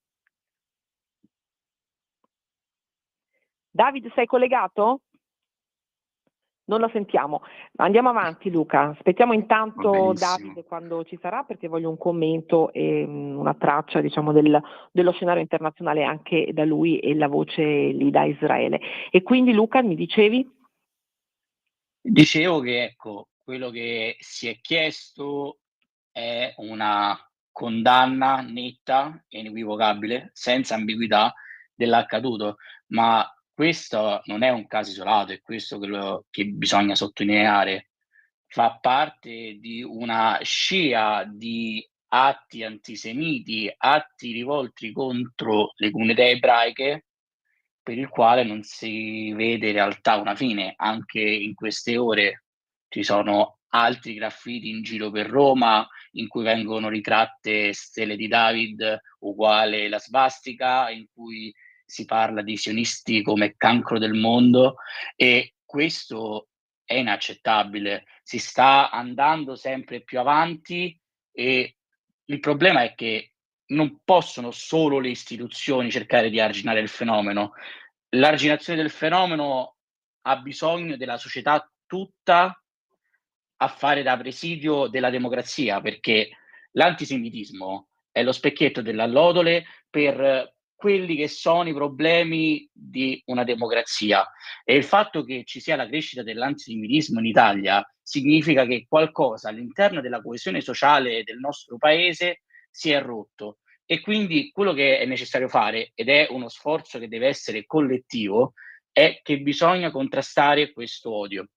Davide, sei collegato? Non la sentiamo. Andiamo avanti, Luca. Aspettiamo Va intanto benissimo. Davide quando ci sarà, perché voglio un commento e una traccia, diciamo, dello scenario internazionale anche da lui e la voce lì da Israele. E quindi, Luca, mi dicevi? Dicevo che, ecco, quello che si è chiesto è una condanna netta e inequivocabile, senza ambiguità, dell'accaduto, ma questo non è un caso isolato, è questo quello che bisogna sottolineare. Fa parte di una scia di atti antisemiti, atti rivolti contro le comunità ebraiche, per il quale non si vede in realtà una fine. Anche in queste ore ci sono altri graffiti in giro per Roma in cui vengono ritratte stele di David uguale la svastica, in cui si parla di sionisti come cancro del mondo, e questo è inaccettabile. Si sta andando sempre più avanti e il problema è che non possono solo le istituzioni cercare di arginare il fenomeno. L'arginazione del fenomeno ha bisogno della società tutta a fare da presidio della democrazia, perché l'antisemitismo è lo specchietto dell'allodole per quelli che sono i problemi di una democrazia, e il fatto che ci sia la crescita dell'antisemitismo in Italia significa che qualcosa all'interno della coesione sociale del nostro paese si è rotto, e quindi quello che è necessario fare, ed è uno sforzo che deve essere collettivo, è che bisogna contrastare questo odio.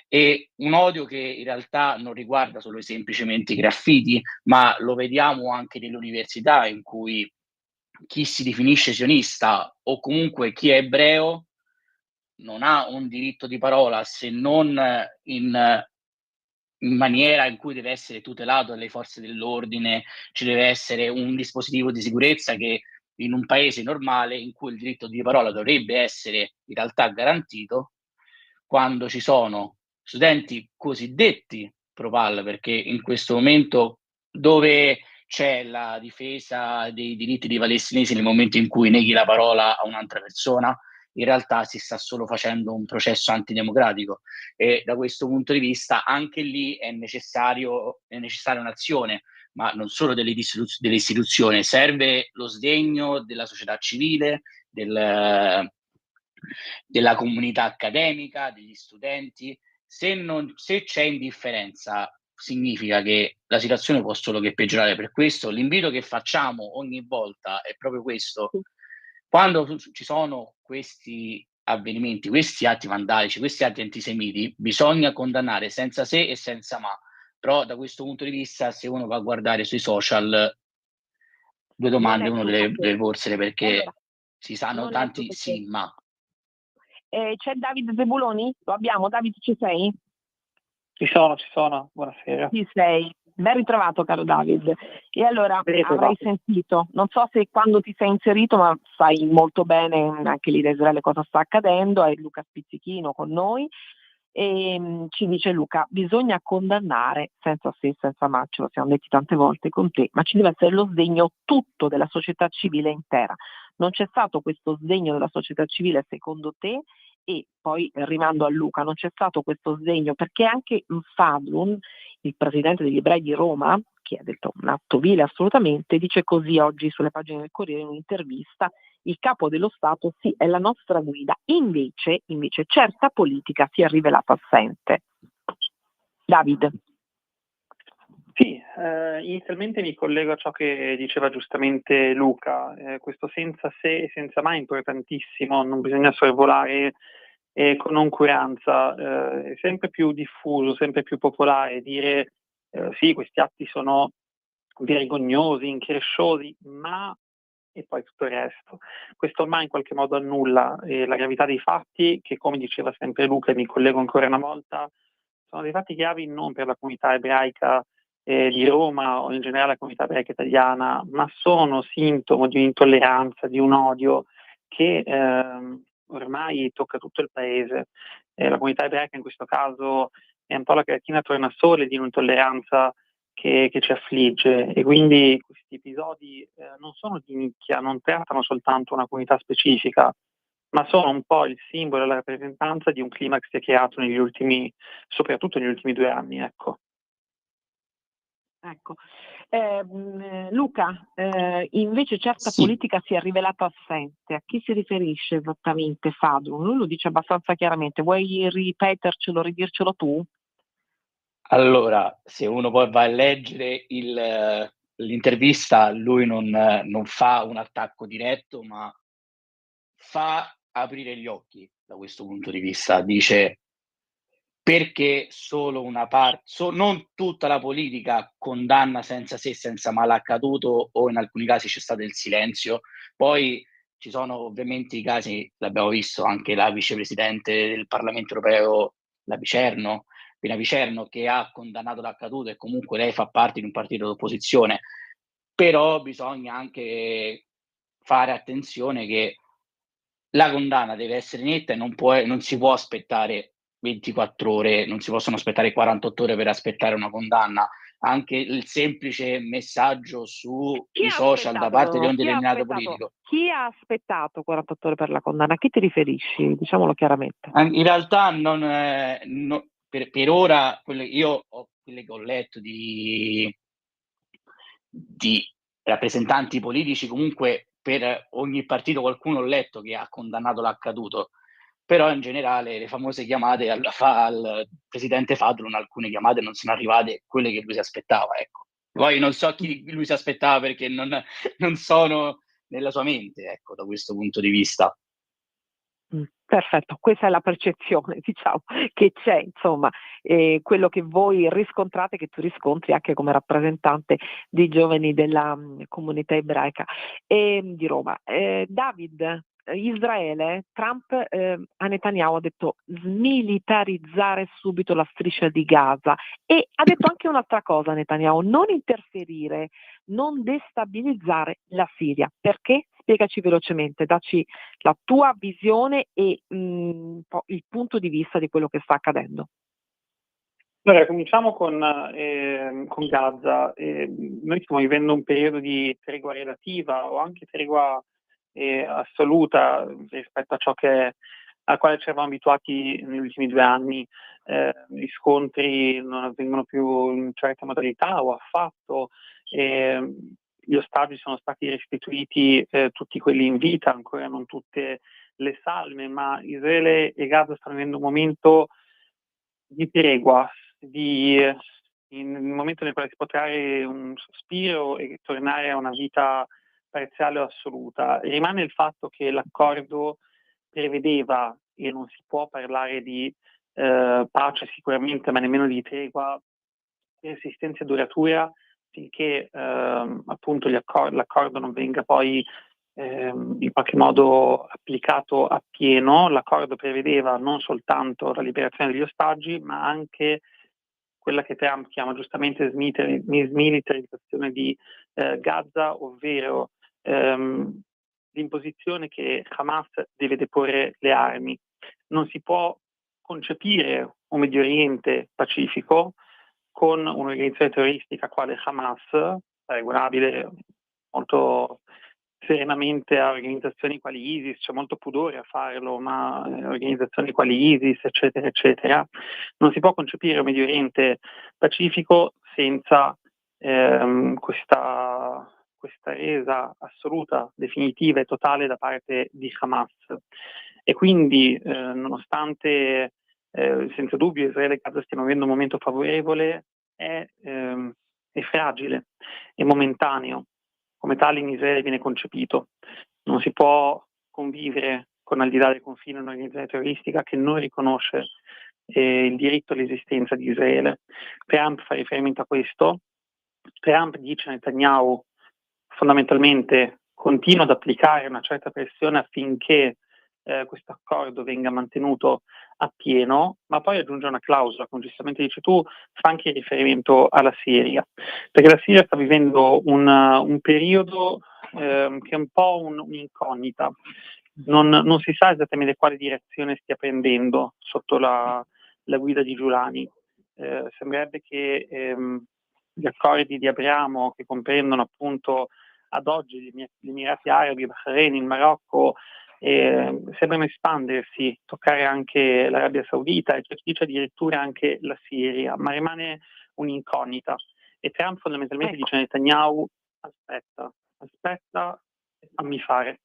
E un odio che in realtà non riguarda solo semplicemente i graffiti, ma lo vediamo anche nelle università, in cui chi si definisce sionista o comunque chi è ebreo non ha un diritto di parola, se non in maniera in cui deve essere tutelato dalle forze dell'ordine. Ci deve essere un dispositivo di sicurezza che in un paese normale, in cui il diritto di parola dovrebbe essere in realtà garantito, quando ci sono studenti cosiddetti pro-PAL, perché in questo momento, dove c'è la difesa dei diritti dei palestinesi nel momento in cui neghi la parola a un'altra persona, in realtà si sta solo facendo un processo antidemocratico, e da questo punto di vista anche lì è necessaria un'azione, ma non solo delle istituzioni, serve lo sdegno della società civile, della comunità accademica, degli studenti. Se c'è indifferenza, significa che la situazione può solo che peggiorare. Per questo l'invito che facciamo ogni volta è proprio questo: quando ci sono questi avvenimenti, questi atti vandalici, questi atti antisemiti, bisogna condannare senza se e senza ma. Però da questo punto di vista, se uno va a guardare sui social, due domande Non è uno tutto deve porsele, allora, perché si sanno non è tanti tutto sì, ma. c'è Davide Zebuloni? Lo abbiamo? Davide, ci sei? Ci sono, buonasera. Ci sei. Ben ritrovato, caro David. E allora Ben ritrovato. avrai sentito, non so se quando ti sei inserito, ma sai molto bene anche lì da Israele cosa sta accadendo, è Luca Spizzichino con noi, e ci dice Luca, bisogna condannare senza se, senza ma, ce lo siamo detti tante volte con te, ma ci deve essere lo sdegno tutto della società civile intera. Non c'è stato questo sdegno della società civile secondo te? E poi rimando a Luca, non c'è stato questo sdegno perché anche Fadlun, il presidente degli ebrei di Roma, che ha detto un atto vile assolutamente, dice così oggi sulle pagine del Corriere in un'intervista: il capo dello Stato sì è la nostra guida, invece certa politica si è rivelata assente. David. Sì, inizialmente mi collego a ciò che diceva giustamente Luca, questo senza se e senza ma è importantissimo, non bisogna sorvolare con noncuranza, è sempre più diffuso, sempre più popolare dire sì, questi atti sono vergognosi, incresciosi, ma e poi tutto il resto. Questo ormai in qualche modo annulla la gravità dei fatti che, come diceva sempre Luca, e mi collego ancora una volta, sono dei fatti gravi non per la comunità ebraica di Roma o in generale la comunità ebraica italiana, ma sono sintomo di un'intolleranza, di un odio che ormai tocca tutto il paese. La comunità ebraica in questo caso è un po' la cartina tornasole di un'intolleranza che ci affligge, e quindi questi episodi non sono di nicchia, non trattano soltanto una comunità specifica, ma sono un po' il simbolo e la rappresentanza di un clima che si è creato soprattutto negli ultimi 2 anni, ecco. Ecco. Luca, invece certa Sì, politica si è rivelata assente. A chi si riferisce esattamente Fadlun? Lui lo dice abbastanza chiaramente. Vuoi ripetercelo, ridircelo tu? allora, se uno poi va a leggere l'intervista, lui non fa un attacco diretto, ma fa aprire gli occhi da questo punto di vista. Dice: perché solo una non tutta la politica condanna senza se e senza ma l'accaduto, o in alcuni casi c'è stato il silenzio. Poi ci sono ovviamente i casi, l'abbiamo visto, anche la vicepresidente del Parlamento europeo, la Pina Picerno, che ha condannato l'accaduto, e comunque lei fa parte di un partito d'opposizione. Però bisogna anche fare attenzione che la condanna deve essere netta e non si può aspettare 24 ore, non si possono aspettare 48 ore per aspettare una condanna. Anche il semplice messaggio sui social da parte di un determinato politico. Chi ha aspettato 48 ore per la condanna? A chi ti riferisci? Diciamolo chiaramente. In realtà per ora quelle che ho letto di rappresentanti politici, comunque per ogni partito qualcuno ho letto che ha condannato l'accaduto, però in generale le famose chiamate al presidente Fadlun, alcune chiamate non sono arrivate, quelle che lui si aspettava, ecco. Poi non so chi lui si aspettava, perché non sono nella sua mente, ecco, da questo punto di vista. Perfetto, questa è la percezione, diciamo, che c'è, insomma, quello che voi riscontrate, che tu riscontri anche come rappresentante dei giovani della comunità ebraica di Roma. David, Israele, Trump a Netanyahu ha detto smilitarizzare subito la striscia di Gaza, e ha detto anche un'altra cosa Netanyahu: non interferire, non destabilizzare la Siria. Perché? Spiegaci velocemente, dacci la tua visione e un po' il punto di vista di quello che sta accadendo. Allora, cominciamo con Gaza. Noi stiamo vivendo un periodo di tregua relativa o anche tregua assoluta rispetto a ciò al quale ci eravamo abituati negli ultimi 2 anni. Gli scontri non avvengono più in certa modalità o affatto. Gli ostaggi sono stati restituiti, tutti quelli in vita, ancora non tutte le salme, ma Israele e Gaza stanno vivendo un momento di tregua, un momento nel quale si può trarre un sospiro e tornare a una vita parziale o assoluta. Rimane il fatto che l'accordo prevedeva, e non si può parlare di pace sicuramente, ma nemmeno di tregua, resistenza duratura, finché appunto l'accordo non venga poi in qualche modo applicato appieno. L'accordo prevedeva non soltanto la liberazione degli ostaggi, ma anche quella che Trump chiama giustamente smilitarizzazione di Gaza, ovvero l'imposizione che Hamas deve deporre le armi. Non si può concepire un Medio Oriente pacifico con un'organizzazione terroristica quale Hamas, paragonabile molto serenamente a organizzazioni quali ISIS, c'è molto pudore a farlo, ma organizzazioni quali ISIS, eccetera, eccetera. Non si può concepire un Medio Oriente pacifico senza questa resa assoluta, definitiva e totale da parte di Hamas. E quindi, nonostante senza dubbio Israele e Gaza stiano avendo un momento favorevole, è fragile, è momentaneo. Come tale in Israele viene concepito. Non si può convivere con, al di là del confine, un'organizzazione terroristica che non riconosce il diritto all'esistenza di Israele. Trump fa riferimento a questo. Trump dice a Netanyahu fondamentalmente continua ad applicare una certa pressione affinché questo accordo venga mantenuto appieno, ma poi aggiunge una clausola, come giustamente dici tu, fa anche riferimento alla Siria, perché la Siria sta vivendo un periodo che è un po' un'incognita. Non si sa esattamente quale direzione stia prendendo sotto la guida di Giulani. Sembrerebbe che gli accordi di Abramo, che comprendono appunto ad oggi gli Emirati Arabi, Bahrain, il Marocco, sembrano espandersi, toccare anche l'Arabia Saudita e c'è chi dice addirittura anche la Siria, ma rimane un'incognita. E Trump fondamentalmente dice a Netanyahu: aspetta e fammi fare.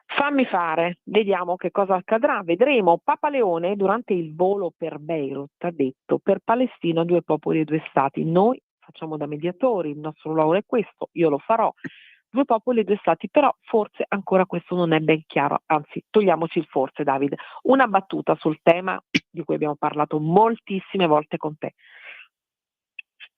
Fammi fare, vediamo che cosa accadrà, vedremo. Papa Leone durante il volo per Beirut ha detto: per Palestina 2 popoli e 2 stati, noi facciamo da mediatori, il nostro lavoro è questo, io lo farò, 2 popoli e 2 stati, però forse ancora questo non è ben chiaro, anzi togliamoci il forse. David, una battuta sul tema di cui abbiamo parlato moltissime volte con te.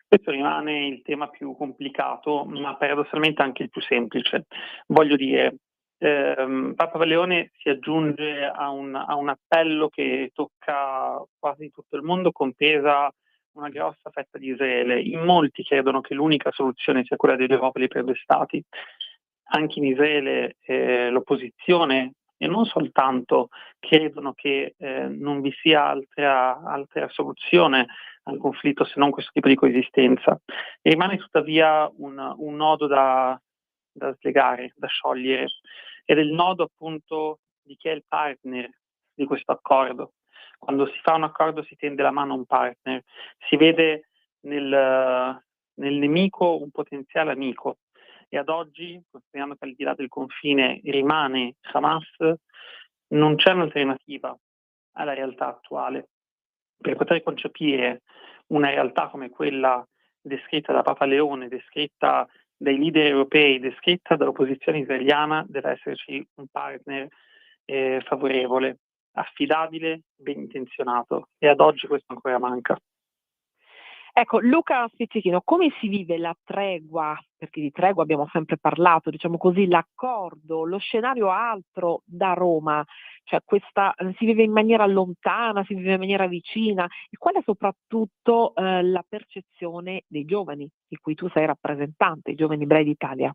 Questo rimane il tema più complicato, ma paradossalmente anche il più semplice. Voglio dire, Papa Leone si aggiunge a un appello che tocca quasi tutto il mondo, compresa una grossa fetta di Israele. In molti credono che l'unica soluzione sia quella dei 2 popoli per 2 stati. Anche in Israele l'opposizione, e non soltanto, credono che non vi sia altra soluzione al conflitto se non questo tipo di coesistenza. E rimane tuttavia un nodo da slegare, da sciogliere, ed è il nodo appunto di chi è il partner di questo accordo. Quando si fa un accordo si tende la mano a un partner, si vede nel nemico un potenziale amico, e ad oggi, consideriamo che al di là del confine rimane Hamas, non c'è un'alternativa alla realtà attuale. Per poter concepire una realtà come quella descritta da Papa Leone, descritta dai leader europei, descritta dall'opposizione israeliana, deve esserci un partner favorevole, affidabile, ben intenzionato, e ad oggi questo ancora manca. Ecco, Luca Spizzichino, come si vive la tregua? Perché di tregua abbiamo sempre parlato, diciamo così, l'accordo, lo scenario altro da Roma, cioè si vive in maniera lontana, si vive in maniera vicina, e qual è soprattutto la percezione dei giovani, di cui tu sei rappresentante, i giovani ebrei d'Italia?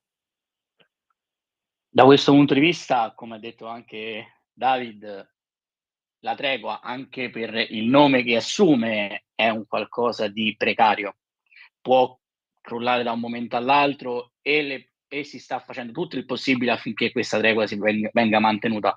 Da questo punto di vista, come ha detto anche David, la tregua, anche per il nome che assume, è un qualcosa di precario. Può crollare da un momento all'altro e si sta facendo tutto il possibile affinché questa tregua venga mantenuta.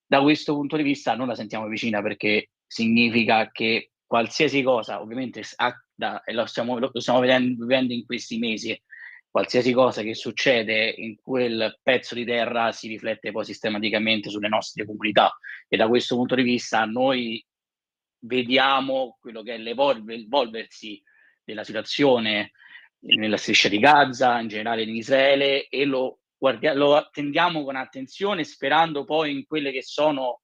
Da questo punto di vista non la sentiamo vicina, perché significa che qualsiasi cosa, ovviamente, e lo stiamo vivendo in questi mesi, qualsiasi cosa che succede in quel pezzo di terra si riflette poi sistematicamente sulle nostre comunità, e da questo punto di vista noi vediamo quello che è l'evolversi della situazione nella striscia di Gaza, in generale in Israele, e lo attendiamo con attenzione, sperando poi in quelle che sono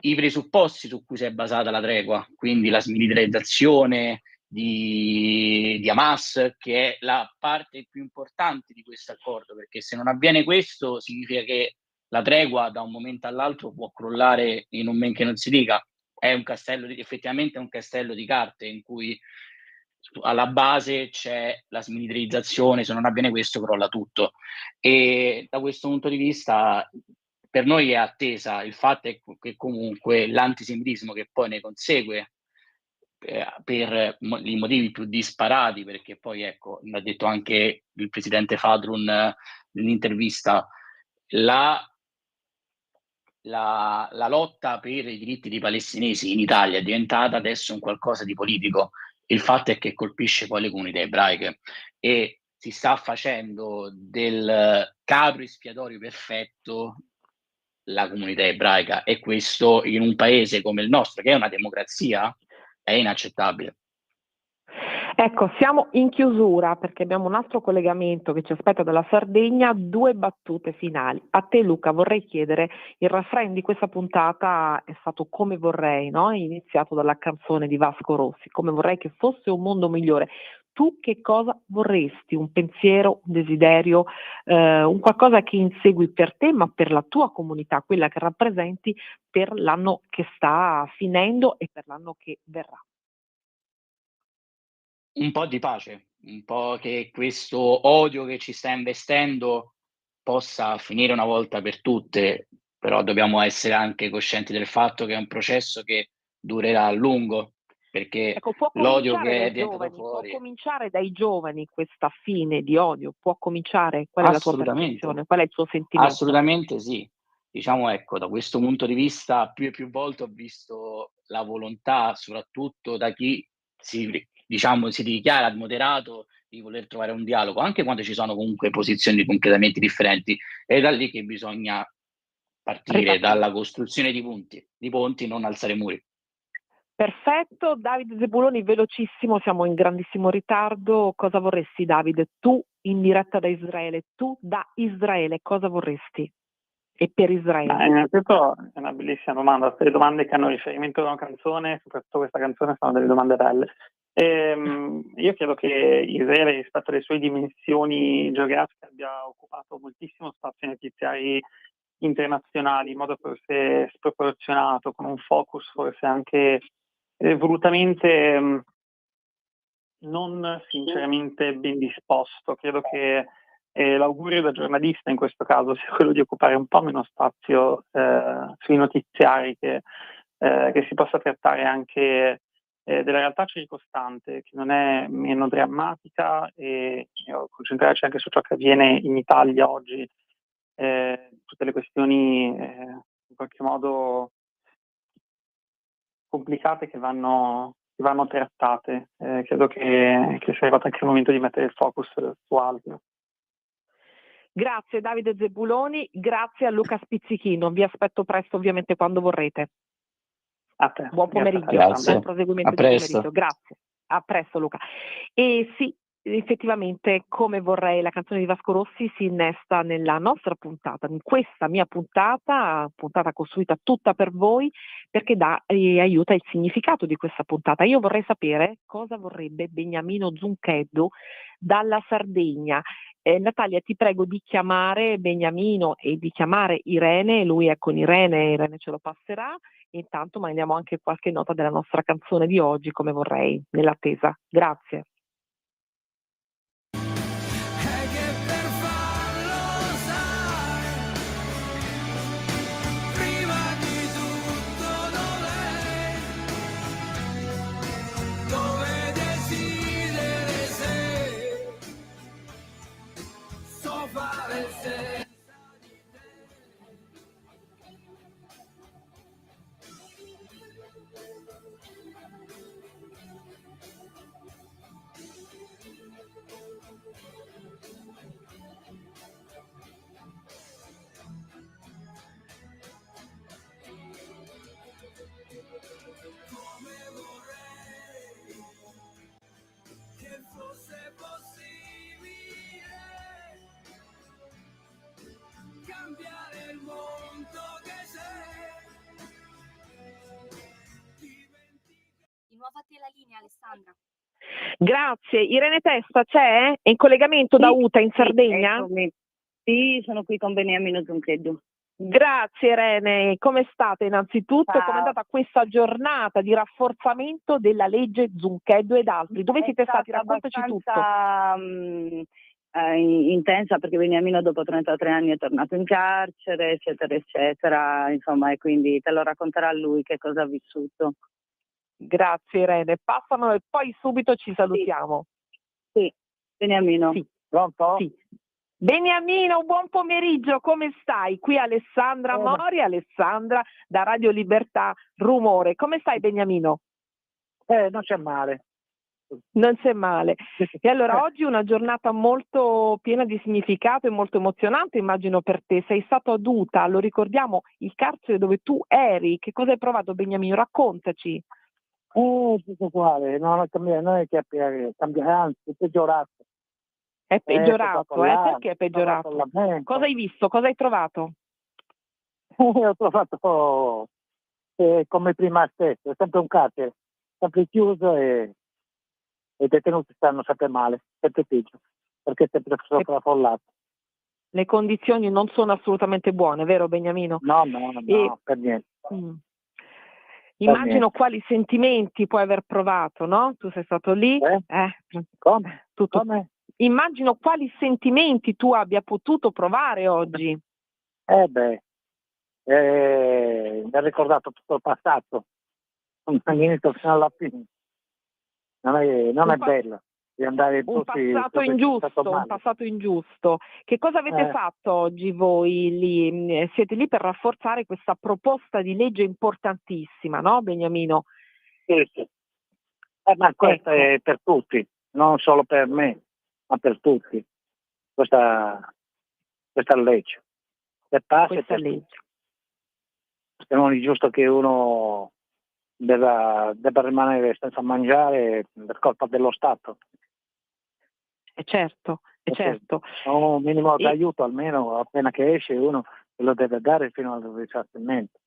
i presupposti su cui si è basata la tregua, quindi la smilitarizzazione di Hamas, che è la parte più importante di questo accordo, perché se non avviene questo significa che la tregua da un momento all'altro può crollare in un men che non si dica. È effettivamente un castello di carte in cui alla base c'è la smilitarizzazione, se non avviene questo crolla tutto. E da questo punto di vista per noi è attesa. Il fatto è che comunque l'antisemitismo che poi ne consegue, per i motivi più disparati, perché poi ecco, l'ha detto anche il presidente Fadrun nell'intervista, la lotta per i diritti dei palestinesi in Italia è diventata adesso un qualcosa di politico. Il fatto è che colpisce poi le comunità ebraiche e si sta facendo del capro espiatorio perfetto la comunità ebraica, e questo in un paese come il nostro, che è una democrazia, è inaccettabile. Ecco, siamo in chiusura perché abbiamo un altro collegamento che ci aspetta dalla Sardegna. 2 battute finali. A te Luca vorrei chiedere, il refrain di questa puntata è stato Come vorrei, no? Iniziato dalla canzone di Vasco Rossi, Come vorrei che fosse un mondo migliore. Tu che cosa vorresti? Un pensiero, un desiderio, un qualcosa che insegui per te, ma per la tua comunità, quella che rappresenti, per l'anno che sta finendo e per l'anno che verrà? Un po' di pace, un po' che questo odio che ci sta investendo possa finire una volta per tutte, però dobbiamo essere anche coscienti del fatto che è un processo che durerà a lungo, perché Ecco, può l'odio cominciare che è dai diventato giovani, può fuori cominciare dai giovani questa fine di odio, può cominciare? Qual è la tua assolutamente, percezione? Qual è il tuo sentimento? assolutamente sì. Diciamo, ecco, da questo punto di vista più e più volte ho visto la volontà, soprattutto da chi si dichiara moderato, di voler trovare un dialogo, anche quando ci sono comunque posizioni completamente differenti. È da lì che bisogna partire, Ripartire. dalla costruzione di ponti, non alzare muri. Perfetto, Davide Zebuloni, velocissimo, siamo in grandissimo ritardo. Cosa vorresti, Davide? Tu in diretta da Israele, tu da Israele, cosa vorresti? E per Israele? Innanzitutto è una bellissima domanda, queste le domande che hanno riferimento a una canzone, soprattutto questa canzone, sono delle domande belle. Io credo che Israele, rispetto alle sue dimensioni geografiche, abbia occupato moltissimo spazio nei notiziari internazionali in modo forse sproporzionato, con un focus forse anche volutamente non sinceramente ben disposto. Credo che l'augurio da giornalista in questo caso sia quello di occupare un po' meno spazio sui notiziari, che si possa trattare anche della realtà circostante, che non è meno drammatica, e concentrarci anche su ciò che avviene in Italia oggi, tutte le questioni in qualche modo complicate che vanno trattate. Credo che sia arrivato anche il momento di mettere il focus su altro. Grazie Davide Zebuloni, grazie a Luca Spizzichino, vi aspetto presto ovviamente quando vorrete. A te. Buon pomeriggio, Grazie. buon proseguimento A di presto. pomeriggio, grazie. A presto Luca. E sì, effettivamente Come vorrei, la canzone di Vasco Rossi si innesta nella nostra puntata, in questa mia puntata costruita tutta per voi, perché dà e aiuta il significato di questa puntata. Io vorrei sapere cosa vorrebbe Beniamino Zuncheddu dalla Sardegna. Natalia, ti prego di chiamare Beniamino e di chiamare Irene, lui è con Irene ce lo passerà. Intanto mandiamo anche qualche nota della nostra canzone di oggi, Come vorrei, nell'attesa. Grazie. È che per farlo sai, prima di tutto dove decidere se so fare senza di te. Come vorrei che fosse possibile cambiare il mondo che sei. Di nuovo a te la linea, Alessandra. Grazie. Irene Testa c'è? È in collegamento da Uta in Sardegna? Eccomi. Sì, sono qui con Beniamino Zuncheddu. Grazie Irene, come state innanzitutto? Ciao. Come è andata questa giornata di rafforzamento della legge Zuncheddu ed altri? Dove siete stati? Raccontaci tutto. Intensa, perché Beniamino dopo 33 anni è tornato in carcere, eccetera, eccetera, insomma, e quindi te lo racconterà lui che cosa ha vissuto. Grazie Irene, passano e poi subito ci salutiamo. Sì, Beniamino. Sì. Pronto? Sì. Beniamino, buon pomeriggio, come stai? Qui Alessandra Mori, Alessandra da Radio Libertà Rumore. Come stai Beniamino? Non c'è male. Non c'è male. E allora oggi una giornata molto piena di significato e molto emozionante, immagino per te. Sei stato ad Uta, lo ricordiamo, il carcere dove tu eri. Che cosa hai provato Beniamino? Raccontaci. Tutto uguale, non è che cambiare, anzi è peggiorato. È peggiorato, perché è peggiorato? Cosa hai visto? Cosa hai trovato? Ho trovato come prima stesso, è sempre un carcere, sempre chiuso e i detenuti stanno sempre male, sempre peggio, perché è sempre sovraffollato. Le condizioni non sono assolutamente buone, vero Beniamino? No, per niente. Immagino quali sentimenti puoi aver provato, no? Tu sei stato lì. Come? Come? Immagino quali sentimenti tu abbia potuto provare oggi. Mi ha ricordato tutto il passato, non è finito fino alla fine. non Un è pa- bello di andare Un tutti passato dove c'è stato ingiusto, un male. passato ingiusto. Che cosa avete Eh. fatto oggi voi lì? Siete lì per rafforzare questa proposta di legge importantissima, no, Beniamino? Sì. Ma questo Ecco. è per tutti, non solo per me, ma per tutti. Questa legge. Se passa è Questa per legge. tutti. Perché non è giusto che uno debba rimanere senza mangiare per colpa dello Stato. Certo, certo. Un minimo E- d'aiuto almeno appena che esce uno lo deve dare fino al risarcimento.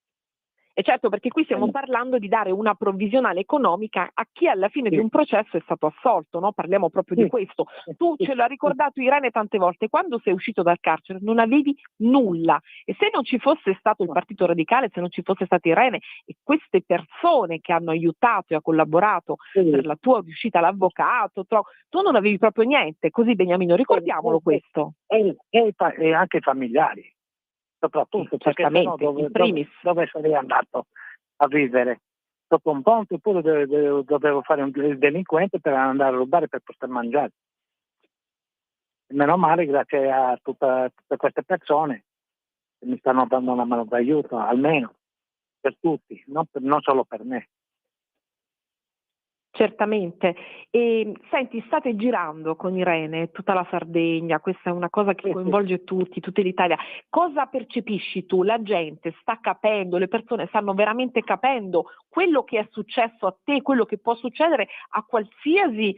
E certo, perché qui stiamo parlando di dare una provvisionale economica a chi alla fine di un processo è stato assolto, no? Parliamo proprio di questo. Tu ce l'ha ricordato Irene tante volte, quando sei uscito dal carcere non avevi nulla e se non ci fosse stato il Partito Radicale, se non ci fosse stata Irene e queste persone che hanno aiutato e ha collaborato per la tua riuscita all'avvocato, tu non avevi proprio niente, così Beniamino, ricordiamolo questo. E anche i familiari. Soprattutto perché sennò dove sarei andato a vivere? Sotto un ponte oppure dovevo fare un delinquente per andare a rubare per poter mangiare. Meno male, grazie a tutte queste persone che mi stanno dando una mano d'aiuto, almeno per tutti, non solo per me. Certamente. E senti, state girando con Irene tutta la Sardegna, questa è una cosa che coinvolge tutti, tutta l'Italia. Cosa percepisci tu? La gente sta capendo, le persone stanno veramente capendo quello che è successo a te, quello che può succedere a qualsiasi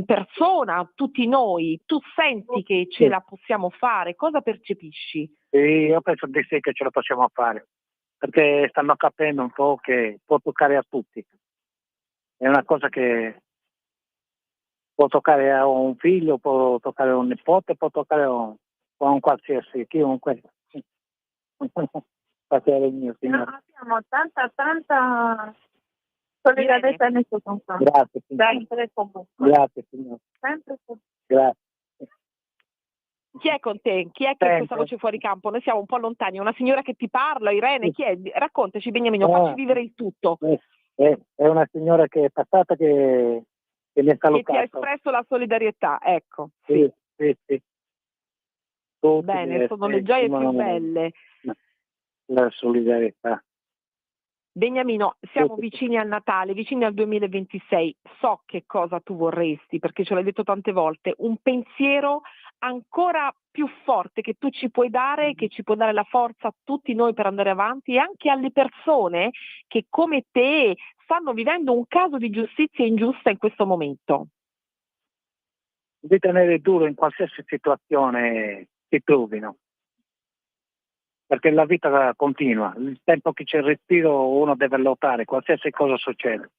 persona, a tutti noi. Tu senti che ce la possiamo fare? Cosa percepisci? Io penso di sì che ce la possiamo fare, perché stanno capendo un po' che può toccare a tutti. È una cosa che può toccare a un figlio, può toccare a un nipote, può toccare a un qualsiasi, chiunque. Paziere mio, signore. Abbiamo tanta solidarietà nei suoi confronti. Grazie, signore. Sempre comunque. Grazie, signore. Sempre comunque. Grazie. Chi è con te? Chi è che è questa voce fuori campo? Noi siamo un po' lontani, è una signora che ti parla, Irene, chi è? Raccontaci Beniamino, facci vivere il tutto. È una signora che è passata che mi ha salutato. Che ti ha espresso la solidarietà, ecco. Sì. Tutti Bene, sono le gioie più belle. La solidarietà. Beniamino, siamo vicini al Natale, vicini al 2026, so che cosa tu vorresti, perché ce l'hai detto tante volte, un pensiero ancora più forte che tu ci puoi dare, che ci può dare la forza a tutti noi per andare avanti e anche alle persone che come te stanno vivendo un caso di giustizia ingiusta in questo momento. Di tenere duro in qualsiasi situazione si trovino. Perché la vita continua, il tempo che c'è il respiro uno deve lottare, qualsiasi cosa succede.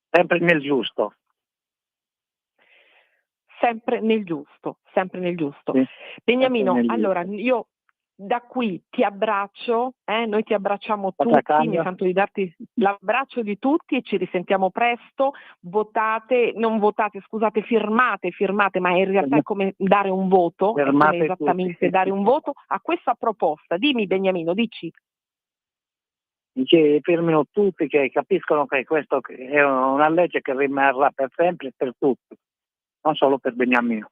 Sempre nel giusto. Sempre nel giusto, sempre nel giusto. Sì, Beniamino, nel allora io da qui ti abbraccio, noi ti abbracciamo tutti, mi sento di darti l'abbraccio di tutti e ci risentiamo presto, firmate, ma in realtà è come dare un voto, è come esattamente dare un voto a questa proposta. Dimmi Beniamino, dici. Che firmino tutti, che capiscono che questo è una legge che rimarrà per sempre per tutti, non solo per Beniamino.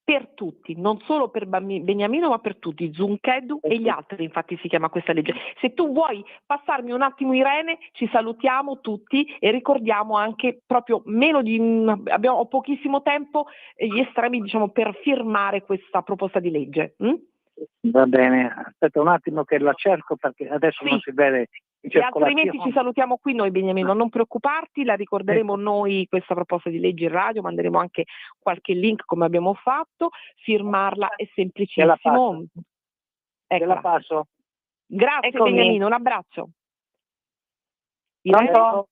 Per tutti, non solo per Beniamino ma per tutti, Zuncheddu e gli altri, infatti si chiama questa legge. Se tu vuoi passarmi un attimo Irene, ci salutiamo tutti e ricordiamo anche proprio abbiamo pochissimo tempo, gli estremi diciamo per firmare questa proposta di legge. Va bene, aspetta un attimo che la cerco perché adesso non si vede in e altrimenti ci salutiamo qui noi Beniamino, non preoccuparti, la ricorderemo noi questa proposta di legge in radio, manderemo anche qualche link come abbiamo fatto, firmarla è semplicissimo. Te la passo. Grazie Eccomi. Beniamino, un abbraccio. Pronto?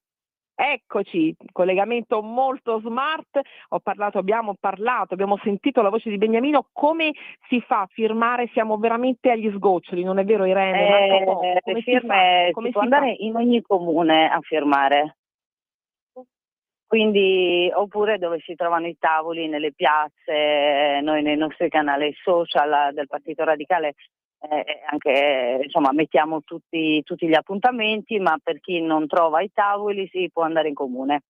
Eccoci, collegamento molto smart, abbiamo sentito la voce di Beniamino, come si fa a firmare? Siamo veramente agli sgoccioli, non è vero Irene? Le firme si può andare in ogni comune a firmare, quindi oppure dove si trovano i tavoli, nelle piazze, noi nei nostri canali social del Partito Radicale anche insomma mettiamo tutti gli appuntamenti, ma per chi non trova i tavoli si può andare in comune.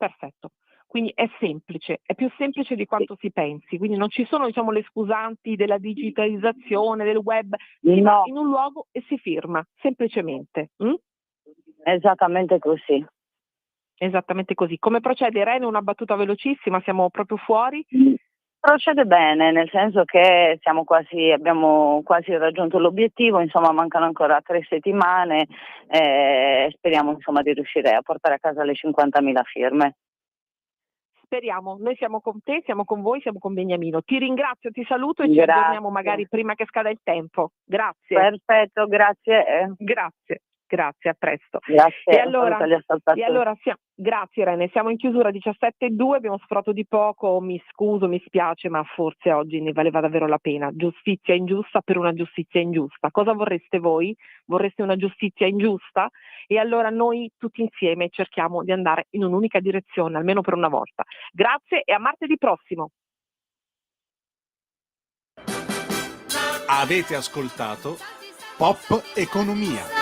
Perfetto. Quindi è semplice, è più semplice di quanto si pensi, quindi non ci sono, diciamo, le scusanti della digitalizzazione, del web, si va in un luogo e si firma, semplicemente. Esattamente così. Esattamente così. Come procede, Irene? Una battuta velocissima, siamo proprio fuori. Procede bene, nel senso che abbiamo quasi raggiunto l'obiettivo, insomma mancano ancora 3 settimane, speriamo insomma di riuscire a portare a casa le 50.000 firme. Speriamo, noi siamo con te, siamo con voi, siamo con Beniamino. Ti ringrazio, ti saluto e ci aggiorniamo magari prima che scada il tempo. Grazie. Perfetto, grazie. Grazie, a presto. Grazie. E allora grazie Irene, siamo in chiusura 17:02, abbiamo sforato di poco, mi scuso, mi spiace, ma forse oggi ne valeva davvero la pena. Giustizia ingiusta per una giustizia ingiusta. Cosa vorreste voi? Vorreste una giustizia ingiusta? E allora noi tutti insieme cerchiamo di andare in un'unica direzione, almeno per una volta. Grazie e a martedì prossimo. Avete ascoltato Pop Economia.